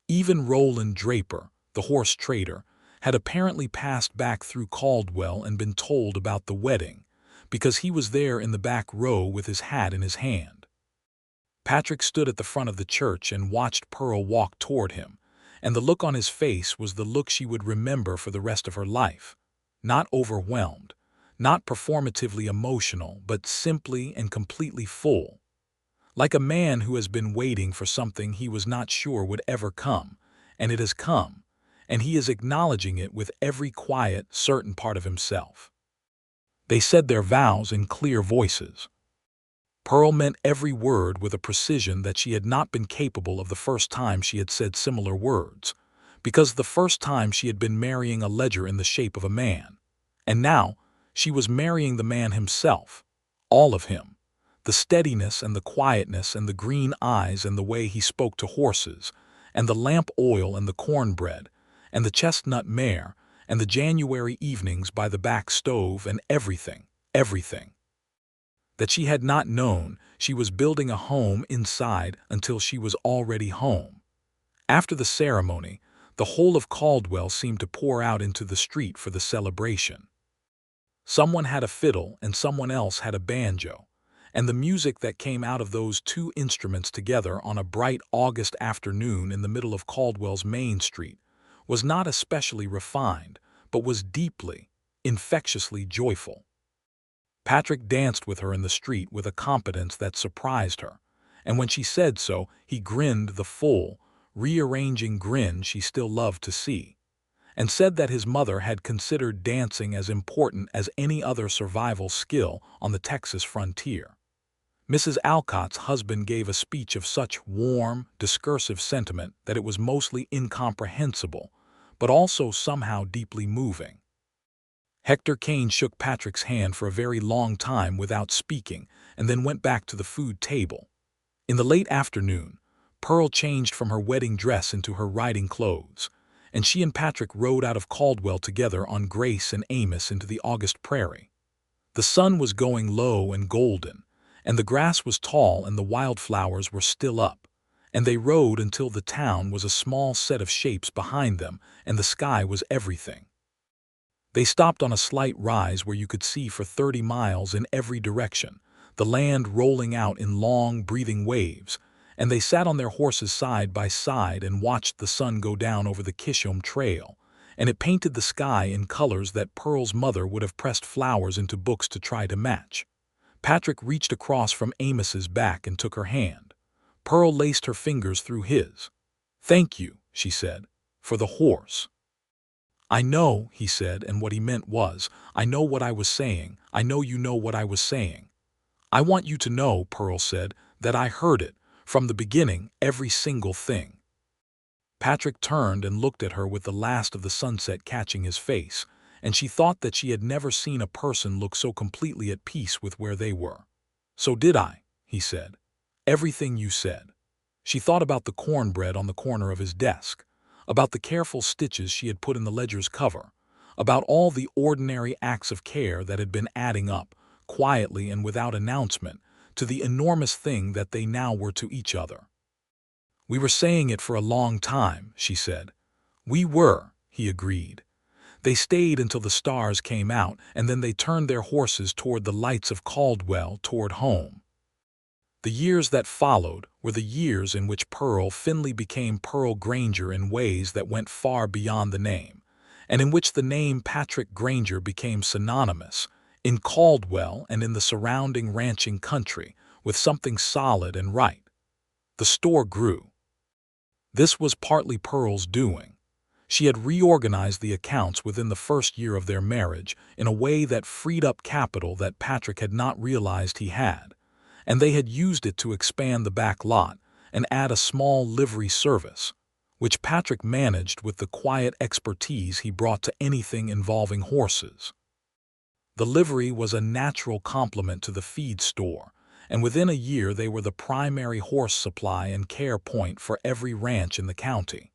Even Roland Draper, the horse trader, had apparently passed back through Caldwell and been told about the wedding, because he was there in the back row with his hat in his hand. Patrick stood at the front of the church and watched Pearl walk toward him, and the look on his face was the look she would remember for the rest of her life. Not overwhelmed, not performatively emotional, but simply and completely full. Like a man who has been waiting for something he was not sure would ever come, and it has come, and he is acknowledging it with every quiet, certain part of himself. They said their vows in clear voices. Pearl meant every word with a precision that she had not been capable of the first time she had said similar words, because the first time she had been marrying a ledger in the shape of a man, and now she was marrying the man himself, all of him, the steadiness and the quietness and the green eyes and the way he spoke to horses, and the lamp oil and the cornbread, and the chestnut mare, and the January evenings by the back stove, and everything, everything. That she had not known she was building a home inside until she was already home. After the ceremony, the whole of Caldwell seemed to pour out into the street for the celebration. Someone had a fiddle and someone else had a banjo, and the music that came out of those two instruments together on a bright August afternoon in the middle of Caldwell's Main Street was not especially refined, but was deeply, infectiously joyful. Patrick danced with her in the street with a competence that surprised her, and when she said so, he grinned the full, rearranging grin she still loved to see, and said that his mother had considered dancing as important as any other survival skill on the Texas frontier. Mrs. Alcott's husband gave a speech of such warm, discursive sentiment that it was mostly incomprehensible, but also somehow deeply moving. Hector Kane shook Patrick's hand for a very long time without speaking, and then went back to the food table. In the late afternoon, Pearl changed from her wedding dress into her riding clothes, and she and Patrick rode out of Caldwell together on Grace and Amos into the August prairie. The sun was going low and golden, and the grass was tall and the wildflowers were still up, and they rode until the town was a small set of shapes behind them and the sky was everything. They stopped on a slight rise where you could see for 30 miles in every direction, the land rolling out in long, breathing waves, and they sat on their horses side by side and watched the sun go down over the Kishom Trail, and it painted the sky in colors that Pearl's mother would have pressed flowers into books to try to match. Patrick reached across from Amos's back and took her hand. Pearl laced her fingers through his. "Thank you," she said, "for the horse." "I know," he said, and what he meant was, "I know what I was saying. I know you know what I was saying." "I want you to know," Pearl said, "that I heard it, from the beginning, every single thing." Patrick turned and looked at her with the last of the sunset catching his face, and she thought that she had never seen a person look so completely at peace with where they were. "So did I," he said. "Everything you said." She thought about the cornbread on the corner of his desk, about the careful stitches she had put in the ledger's cover, about all the ordinary acts of care that had been adding up, quietly and without announcement, to the enormous thing that they now were to each other. "We were saying it for a long time," she said. "We were," he agreed. They stayed until the stars came out, and then they turned their horses toward the lights of Caldwell, toward home. The years that followed were the years in which Pearl Finley became Pearl Granger in ways that went far beyond the name, and in which the name Patrick Granger became synonymous, in Caldwell and in the surrounding ranching country, with something solid and right. The store grew. This was partly Pearl's doing. She had reorganized the accounts within the first year of their marriage in a way that freed up capital that Patrick had not realized he had, and they had used it to expand the back lot and add a small livery service, which Patrick managed with the quiet expertise he brought to anything involving horses. The livery was a natural complement to the feed store, and within a year they were the primary horse supply and care point for every ranch in the county.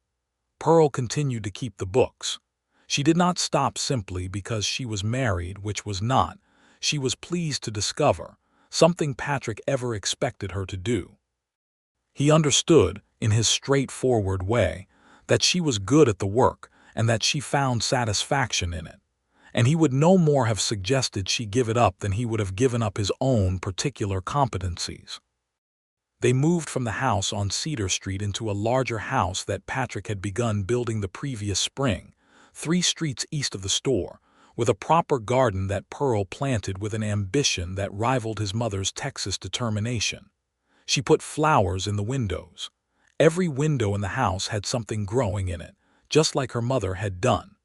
Pearl continued to keep the books. She did not stop simply because she was married, which was not, she was pleased to discover, something Patrick ever expected her to do. He understood, in his straightforward way, that she was good at the work and that she found satisfaction in it, and he would no more have suggested she give it up than he would have given up his own particular competencies. They moved from the house on Cedar Street into a larger house that Patrick had begun building the previous spring, 3 streets east of the store, with a proper garden that Pearl planted with an ambition that rivaled his mother's Texas determination. She put flowers in the windows. Every window in the house had something growing in it, just like her mother had done.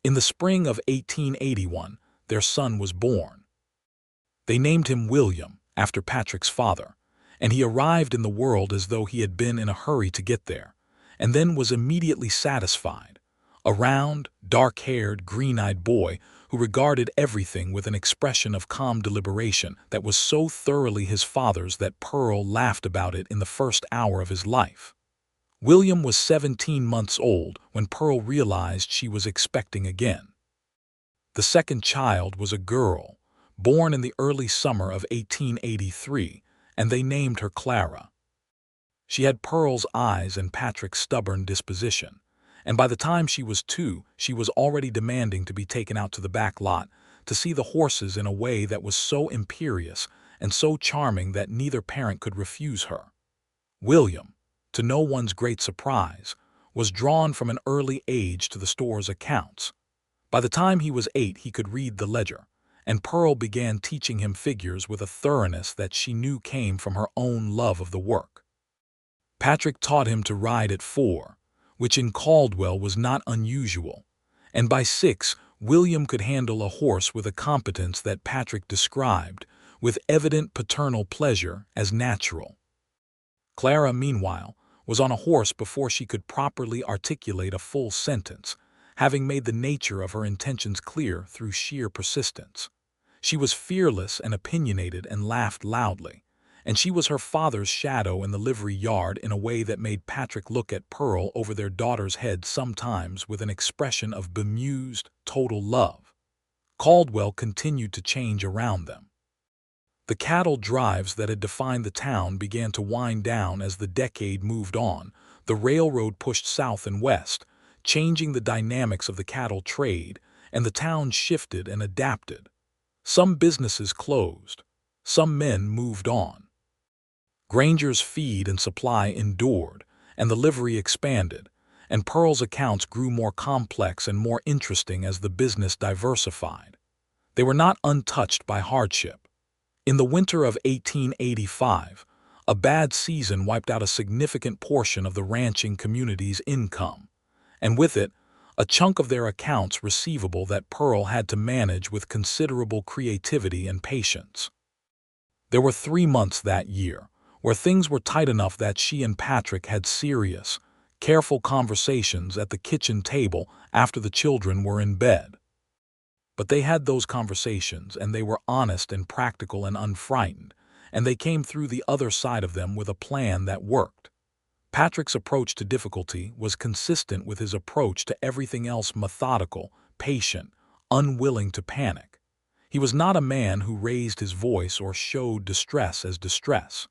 In the spring of 1881, their son was born. They named him William, after Patrick's father, and he arrived in the world as though he had been in a hurry to get there, and then was immediately satisfied. A round, dark-haired, green-eyed boy who regarded everything with an expression of calm deliberation that was so thoroughly his father's that Pearl laughed about it in the first hour of his life. William was 17 months old when Pearl realized she was expecting again. The second child was a girl, born in the early summer of 1883, and they named her Clara. She had Pearl's eyes and Patrick's stubborn disposition, and by the time she was 2, she was already demanding to be taken out to the back lot to see the horses in a way that was so imperious and so charming that neither parent could refuse her. William, to no one's great surprise, was drawn from an early age to the store's accounts. By the time he was 8, he could read the ledger, and Pearl began teaching him figures with a thoroughness that she knew came from her own love of the work. Patrick taught him to ride at 4, which in Caldwell was not unusual, and by 6, William could handle a horse with a competence that Patrick described, with evident paternal pleasure, as natural. Clara, meanwhile, was on a horse before she could properly articulate a full sentence, having made the nature of her intentions clear through sheer persistence. She was fearless and opinionated and laughed loudly, and she was her father's shadow in the livery yard in a way that made Patrick look at Pearl over their daughter's head sometimes with an expression of bemused, total love. Caldwell continued to change around them. The cattle drives that had defined the town began to wind down as the decade moved on. The railroad pushed south and west, changing the dynamics of the cattle trade, and the town shifted and adapted. Some businesses closed. Some men moved on. Granger's feed and supply endured, and the livery expanded, and Pearl's accounts grew more complex and more interesting as the business diversified. They were not untouched by hardship. In the winter of 1885, a bad season wiped out a significant portion of the ranching community's income, and with it, a chunk of their accounts receivable that Pearl had to manage with considerable creativity and patience. There were 3 months that year where things were tight enough that she and Patrick had serious, careful conversations at the kitchen table after the children were in bed. But they had those conversations, and they were honest and practical and unfrightened, and they came through the other side of them with a plan that worked. Patrick's approach to difficulty was consistent with his approach to everything else: methodical, patient, unwilling to panic. He was not a man who raised his voice or showed distress as distress.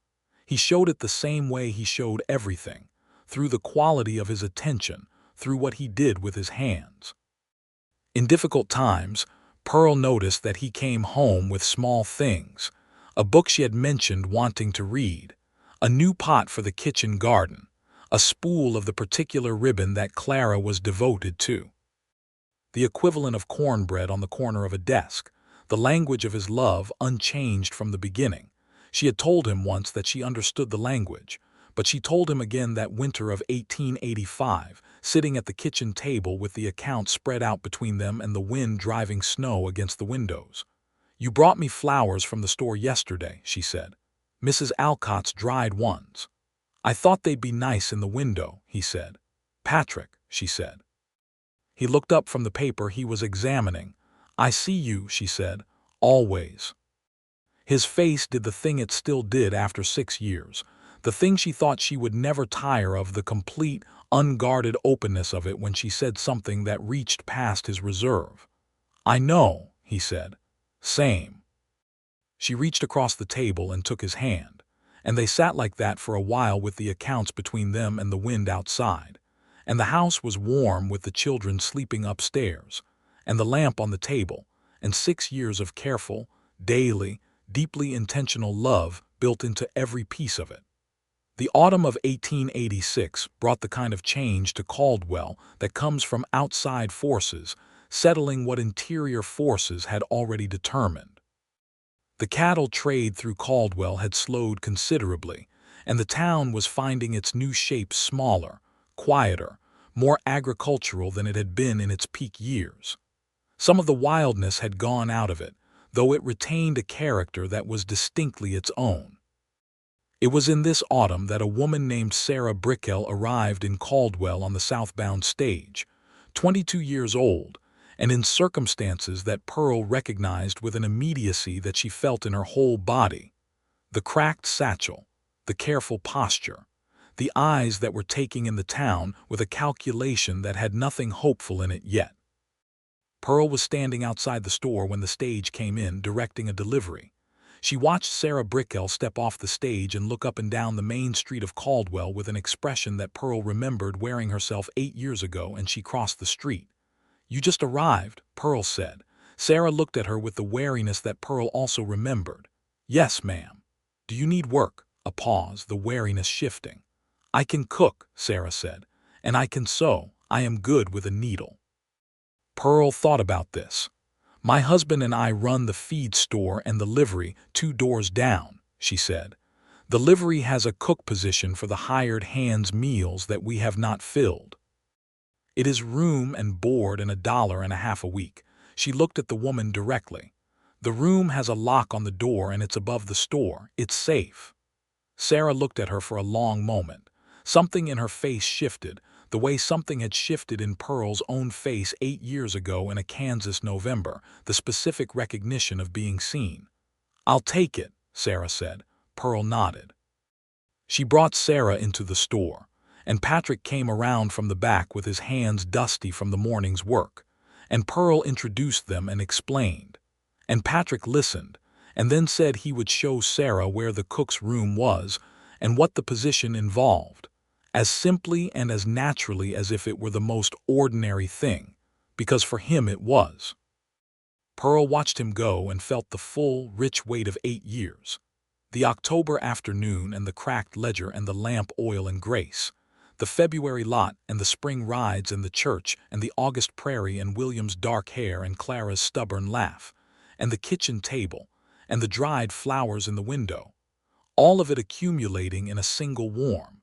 He showed it the same way he showed everything, through the quality of his attention, through what he did with his hands. In difficult times, Pearl noticed that he came home with small things: a book she had mentioned wanting to read, a new pot for the kitchen garden, a spool of the particular ribbon that Clara was devoted to, the equivalent of cornbread on the corner of a desk, the language of his love unchanged from the beginning. She had told him once that she understood the language, but she told him again that winter of 1885, sitting at the kitchen table with the accounts spread out between them and the wind driving snow against the windows. "You brought me flowers from the store yesterday," she said. "Mrs. Alcott's dried ones. I thought they'd be nice in the window," he said. "Patrick," she said. He looked up from the paper he was examining. "I see you," she said, "always." His face did the thing it still did after 6 years, the thing she thought she would never tire of, the complete, unguarded openness of it when she said something that reached past his reserve. "I know," he said. "Same." She reached across the table and took his hand, and they sat like that for a while with the accounts between them and the wind outside, and the house was warm with the children sleeping upstairs, and the lamp on the table, and 6 years of careful, daily, deeply intentional love built into every piece of it. The autumn of 1886 brought the kind of change to Caldwell that comes from outside forces, settling what interior forces had already determined. The cattle trade through Caldwell had slowed considerably, and the town was finding its new shape smaller, quieter, more agricultural than it had been in its peak years. Some of the wildness had gone out of it, though it retained a character that was distinctly its own. It was in this autumn that a woman named Sarah Brickell arrived in Caldwell on the southbound stage, 22 years old, and in circumstances that Pearl recognized with an immediacy that she felt in her whole body: the cracked satchel, the careful posture, the eyes that were taking in the town with a calculation that had nothing hopeful in it yet. Pearl was standing outside the store when the stage came in, directing a delivery. She watched Sarah Brickell step off the stage and look up and down the main street of Caldwell with an expression that Pearl remembered wearing herself 8 years ago, and she crossed the street. "You just arrived," Pearl said. Sarah looked at her with the wariness that Pearl also remembered. "Yes, ma'am." "Do you need work?" A pause, the wariness shifting. "I can cook," Sarah said, "and I can sew. I am good with a needle." Pearl thought about this. "My husband and I run the feed store and the livery 2 doors down," she said. "The livery has a cook position for the hired hands' meals that we have not filled. It is room and board and $1.50 a week." She looked at the woman directly. "The room has a lock on the door and it's above the store. It's safe." Sarah looked at her for a long moment. Something in her face shifted, the way something had shifted in Pearl's own face 8 years ago in a Kansas November, the specific recognition of being seen. "I'll take it," Sarah said. Pearl nodded. She brought Sarah into the store, and Patrick came around from the back with his hands dusty from the morning's work, and Pearl introduced them and explained. And Patrick listened, and then said he would show Sarah where the cook's room was and what the position involved, as simply and as naturally as if it were the most ordinary thing, because for him it was. Pearl watched him go and felt the full, rich weight of 8 years. The October afternoon and the cracked ledger and the lamp oil and grace, the February lot and the spring rides and the church and the August prairie and William's dark hair and Clara's stubborn laugh, and the kitchen table, and the dried flowers in the window, all of it accumulating in a single warm,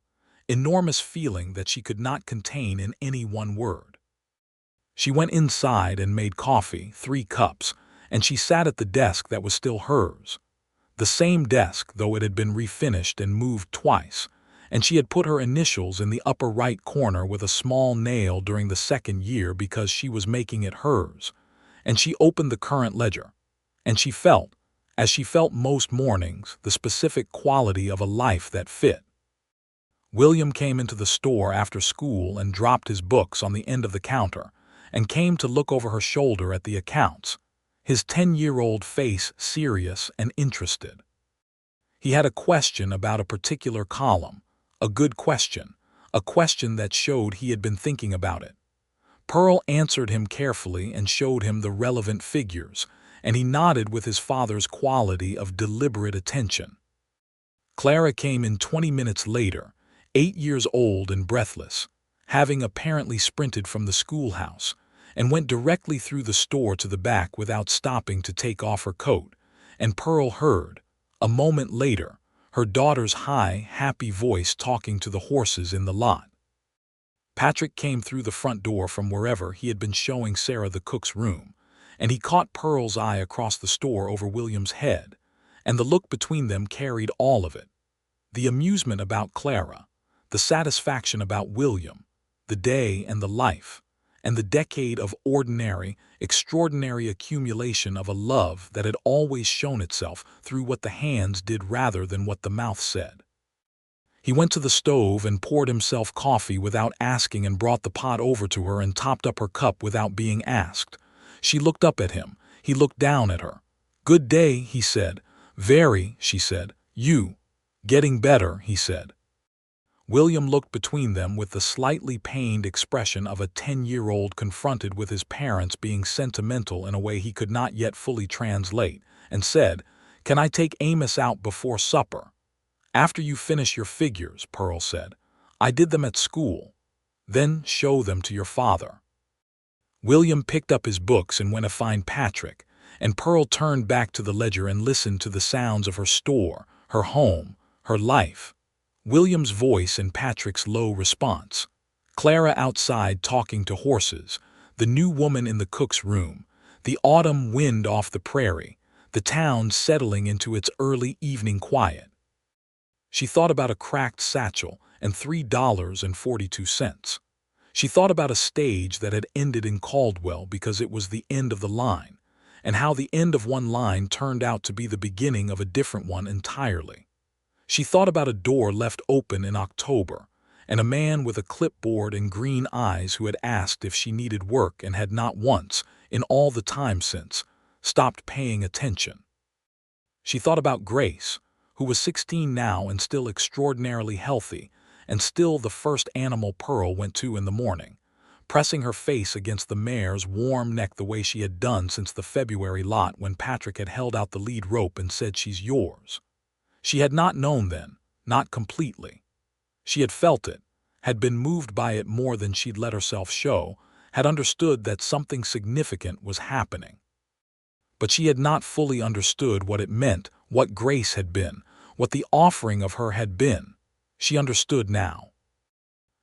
enormous feeling that she could not contain in any one word. She went inside and made coffee, 3 cups, and she sat at the desk that was still hers. The same desk, though it had been refinished and moved twice, and she had put her initials in the upper right corner with a small nail during the 2nd year because she was making it hers, and she opened the current ledger, and she felt, as she felt most mornings, the specific quality of a life that fit. William came into the store after school and dropped his books on the end of the counter, and came to look over her shoulder at the accounts, his 10-year-old face serious and interested. He had a question about a particular column, a good question, a question that showed he had been thinking about it. Pearl answered him carefully and showed him the relevant figures, and he nodded with his father's quality of deliberate attention. Clara came in 20 minutes later, 8 years old and breathless, having apparently sprinted from the schoolhouse, and went directly through the store to the back without stopping to take off her coat, and Pearl heard, a moment later, her daughter's high, happy voice talking to the horses in the lot. Patrick came through the front door from wherever he had been showing Sarah the cook's room, and he caught Pearl's eye across the store over William's head, and the look between them carried all of it. The amusement about Clara, the satisfaction about William, the day and the life, and the decade of ordinary, extraordinary accumulation of a love that had always shown itself through what the hands did rather than what the mouth said. He went to the stove and poured himself coffee without asking and brought the pot over to her and topped up her cup without being asked. She looked up at him. He looked down at her. "Good day," he said. "Very," she said. "You." "Getting better," he said. William looked between them with the slightly pained expression of a 10-year-old confronted with his parents being sentimental in a way he could not yet fully translate, and said, "Can I take Amos out before supper?" "After you finish your figures," Pearl said. "I did them at school. Then show them to your father." William picked up his books and went to find Patrick, and Pearl turned back to the ledger and listened to the sounds of her store, her home, her life. William's voice and Patrick's low response. Clara outside talking to horses, the new woman in the cook's room, the autumn wind off the prairie, the town settling into its early evening quiet. She thought about a cracked satchel and $3.42. She thought about a stage that had ended in Caldwell because it was the end of the line, and how the end of one line turned out to be the beginning of a different one entirely. She thought about a door left open in October, and a man with a clipboard and green eyes who had asked if she needed work and had not once, in all the time since, stopped paying attention. She thought about Grace, who was 16 now and still extraordinarily healthy, and still the first animal Pearl went to in the morning. pressing her face against the mare's warm neck the way she had done since the February lot when Patrick had held out the lead rope and said, "She's yours." She had not known then, not completely. She had felt it, had been moved by it more than she'd let herself show, had understood that something significant was happening. But she had not fully understood what it meant, what Grace had been, what the offering of her had been. She understood now.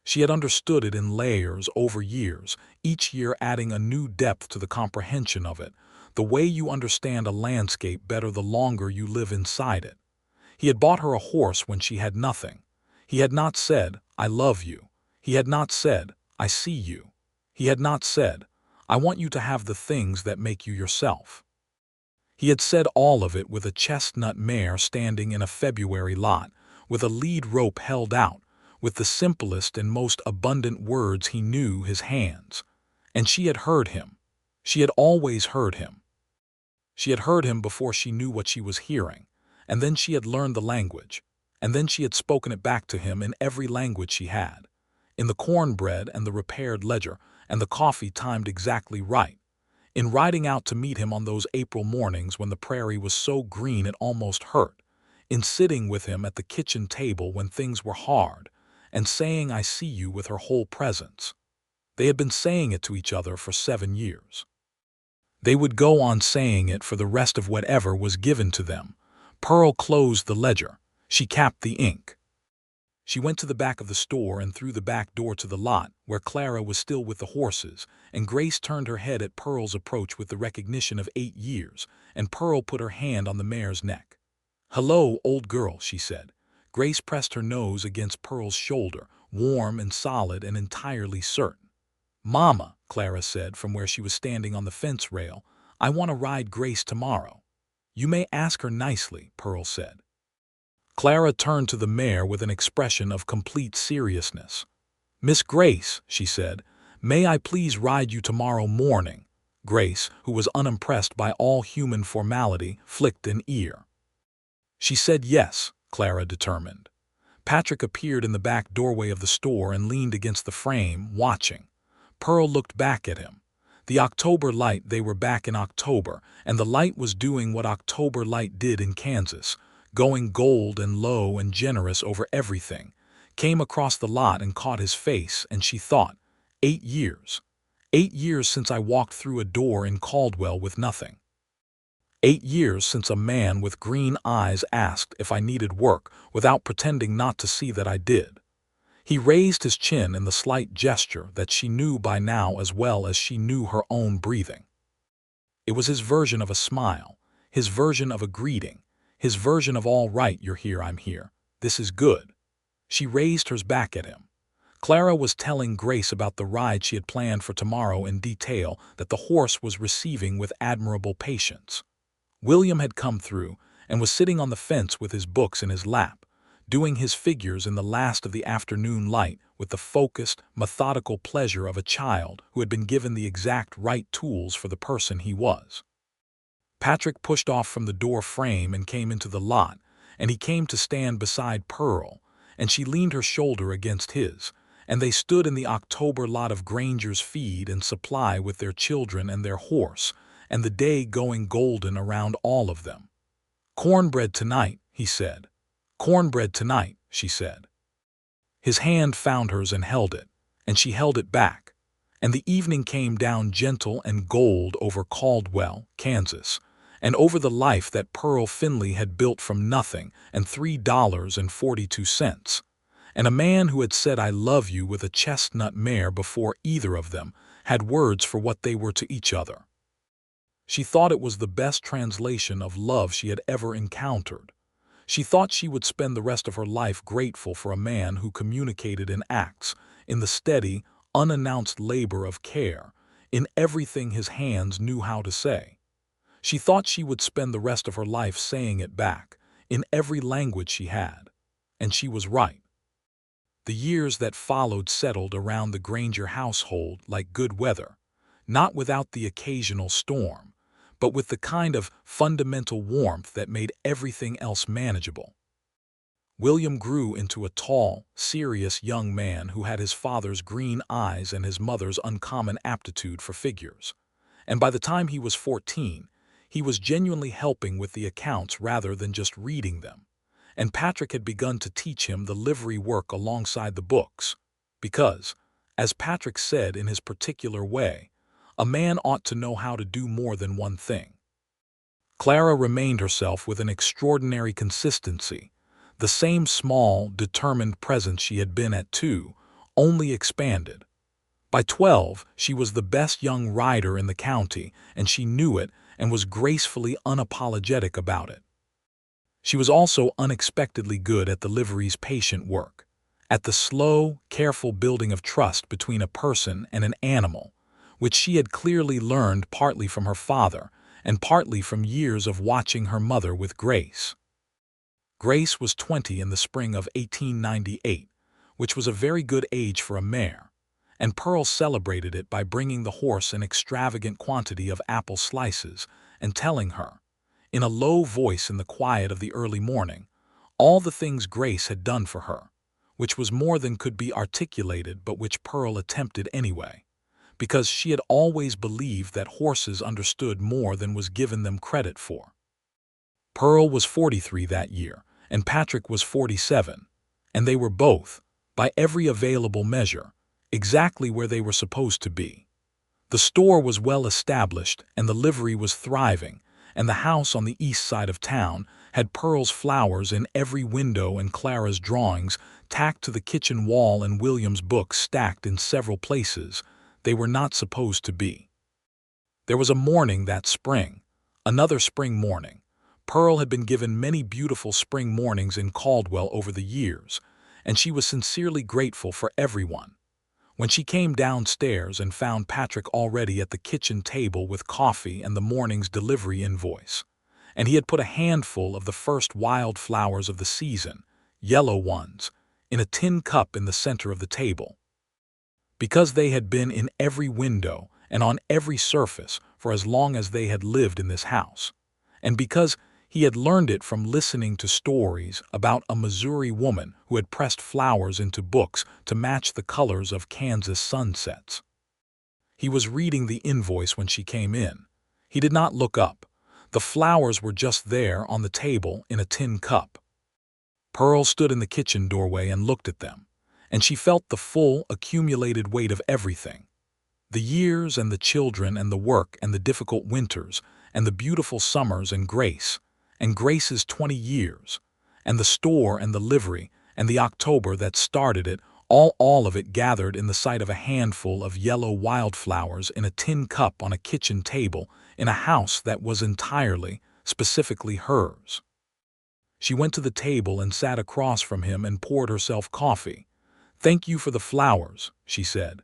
She had understood it in layers over years, each year adding a new depth to the comprehension of it, the way you understand a landscape better the longer you live inside it. He had bought her a horse when she had nothing. He had not said, "I love you." He had not said, "I see you." He had not said, "I want you to have the things that make you yourself." He had said all of it with a chestnut mare standing in a February lot, with a lead rope held out, with the simplest and most abundant words he knew, his hands. And she had heard him. She had always heard him. She had heard him before she knew what she was hearing, and then she had learned the language, and then she had spoken it back to him in every language she had, in the cornbread and the repaired ledger, and the coffee timed exactly right, in riding out to meet him on those April mornings when the prairie was so green it almost hurt, in sitting with him at the kitchen table when things were hard, and saying "I see you" with her whole presence. They had been saying it to each other for 7 years. They would go on saying it for the rest of whatever was given to them. Pearl closed the ledger. She capped the ink. She went to the back of the store and through the back door to the lot, where Clara was still with the horses, and Grace turned her head at Pearl's approach with the recognition of 8 years, and Pearl put her hand on the mare's neck. "Hello, old girl," she said. Grace pressed her nose against Pearl's shoulder, warm and solid and entirely certain. "Mama," Clara said from where she was standing on the fence rail, "I want to ride Grace tomorrow." "You may ask her nicely," Pearl said. Clara turned to the mare with an expression of complete seriousness. "Miss Grace," she said, "may I please ride you tomorrow morning?" Grace, who was unimpressed by all human formality, flicked an ear. She said yes, Clara determined. Patrick appeared in the back doorway of the store and leaned against the frame, watching. Pearl looked back at him. The October light, they were back in October, and the light was doing what October light did in Kansas, going gold and low and generous over everything, came across the lot and caught his face, and she thought, 8 years. 8 years since I walked through a door in Caldwell with nothing. 8 years since a man with green eyes asked if I needed work without pretending not to see that I did. He raised his chin in the slight gesture that she knew by now as well as she knew her own breathing. It was his version of a smile, his version of a greeting, his version of "all right, you're here, I'm here. This is good." She raised hers back at him. Clara was telling Grace about the ride she had planned for tomorrow in detail that the horse was receiving with admirable patience. William had come through and was sitting on the fence with his books in his lap, doing his figures in the last of the afternoon light with the focused, methodical pleasure of a child who had been given the exact right tools for the person he was. Patrick pushed off from the door frame and came into the lot, and he came to stand beside Pearl, and she leaned her shoulder against his, and they stood in the October lot of Granger's feed and supply with their children and their horse, and the day going golden around all of them. "Cornbread tonight," he said. "Cornbread tonight," she said. His hand found hers and held it, and she held it back, and the evening came down gentle and gold over Caldwell, Kansas, and over the life that Pearl Finley had built from nothing and $3.42, and a man who had said "I love you" with a chestnut mare before either of them had words for what they were to each other. She thought it was the best translation of love she had ever encountered. She thought she would spend the rest of her life grateful for a man who communicated in acts, in the steady, unannounced labor of care, in everything his hands knew how to say. She thought she would spend the rest of her life saying it back, in every language she had. And she was right. The years that followed settled around the Granger household like good weather, not without the occasional storm, but with the kind of fundamental warmth that made everything else manageable. William grew into a tall, serious young man who had his father's green eyes and his mother's uncommon aptitude for figures. And by the time he was 14, he was genuinely helping with the accounts rather than just reading them. And Patrick had begun to teach him the livery work alongside the books. Because, as Patrick said in his particular way, a man ought to know how to do more than one thing. Clara remained herself with an extraordinary consistency, the same small, determined presence she had been at 2, only expanded. By 12, she was the best young rider in the county, and she knew it and was gracefully unapologetic about it. She was also unexpectedly good at the livery's patient work, at the slow, careful building of trust between a person and an animal, which she had clearly learned partly from her father and partly from years of watching her mother with Grace. Grace was 20 in the spring of 1898, which was a very good age for a mare, and Pearl celebrated it by bringing the horse an extravagant quantity of apple slices and telling her, in a low voice in the quiet of the early morning, all the things Grace had done for her, which was more than could be articulated but which Pearl attempted anyway, because she had always believed that horses understood more than was given them credit for. Pearl was 43 that year, and Patrick was 47, and they were both, by every available measure, exactly where they were supposed to be. The store was well established, and the livery was thriving, and the house on the east side of town had Pearl's flowers in every window and Clara's drawings tacked to the kitchen wall and William's books stacked in several places they were not supposed to be. There was a morning that spring, another spring morning. Pearl had been given many beautiful spring mornings in Caldwell over the years, and she was sincerely grateful for everyone. When she came downstairs and found Patrick already at the kitchen table with coffee and the morning's delivery invoice, and he had put a handful of the first wild flowers of the season, yellow ones, in a tin cup in the center of the table. Because they had been in every window and on every surface for as long as they had lived in this house, and because he had learned it from listening to stories about a Missouri woman who had pressed flowers into books to match the colors of Kansas sunsets. He was reading the invoice when she came in. He did not look up. The flowers were just there on the table in a tin cup. Pearl stood in the kitchen doorway and looked at them, and she felt the full, accumulated weight of everything. The years and the children and the work and the difficult winters and the beautiful summers and Grace's 20 years, and the store and the livery and the October that started it, all of it gathered in the sight of a handful of yellow wildflowers in a tin cup on a kitchen table in a house that was entirely, specifically hers. She went to the table and sat across from him and poured herself coffee. "Thank you for the flowers," she said.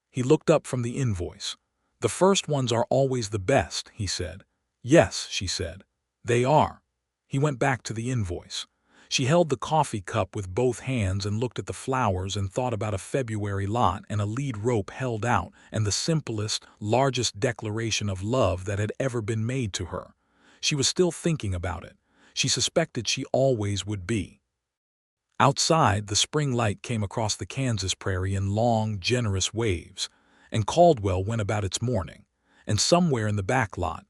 He looked up from the invoice. "The first ones are always the best," he said. "Yes," she said. "They are." He went back to the invoice. She held the coffee cup with both hands and looked at the flowers and thought about a February lot and a lead rope held out and the simplest, largest declaration of love that had ever been made to her. She was still thinking about it. She suspected she always would be. Outside, the spring light came across the Kansas prairie in long, generous waves, and Caldwell went about its morning, and somewhere in the back lot,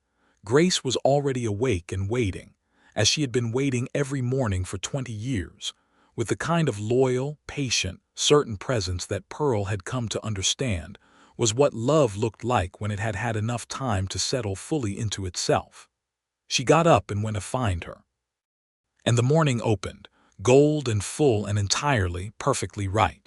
Grace was already awake and waiting, as she had been waiting every morning for 20 years, with the kind of loyal, patient, certain presence that Pearl had come to understand was what love looked like when it had had enough time to settle fully into itself. She got up and went to find her. And the morning opened, gold and full and entirely, perfectly right.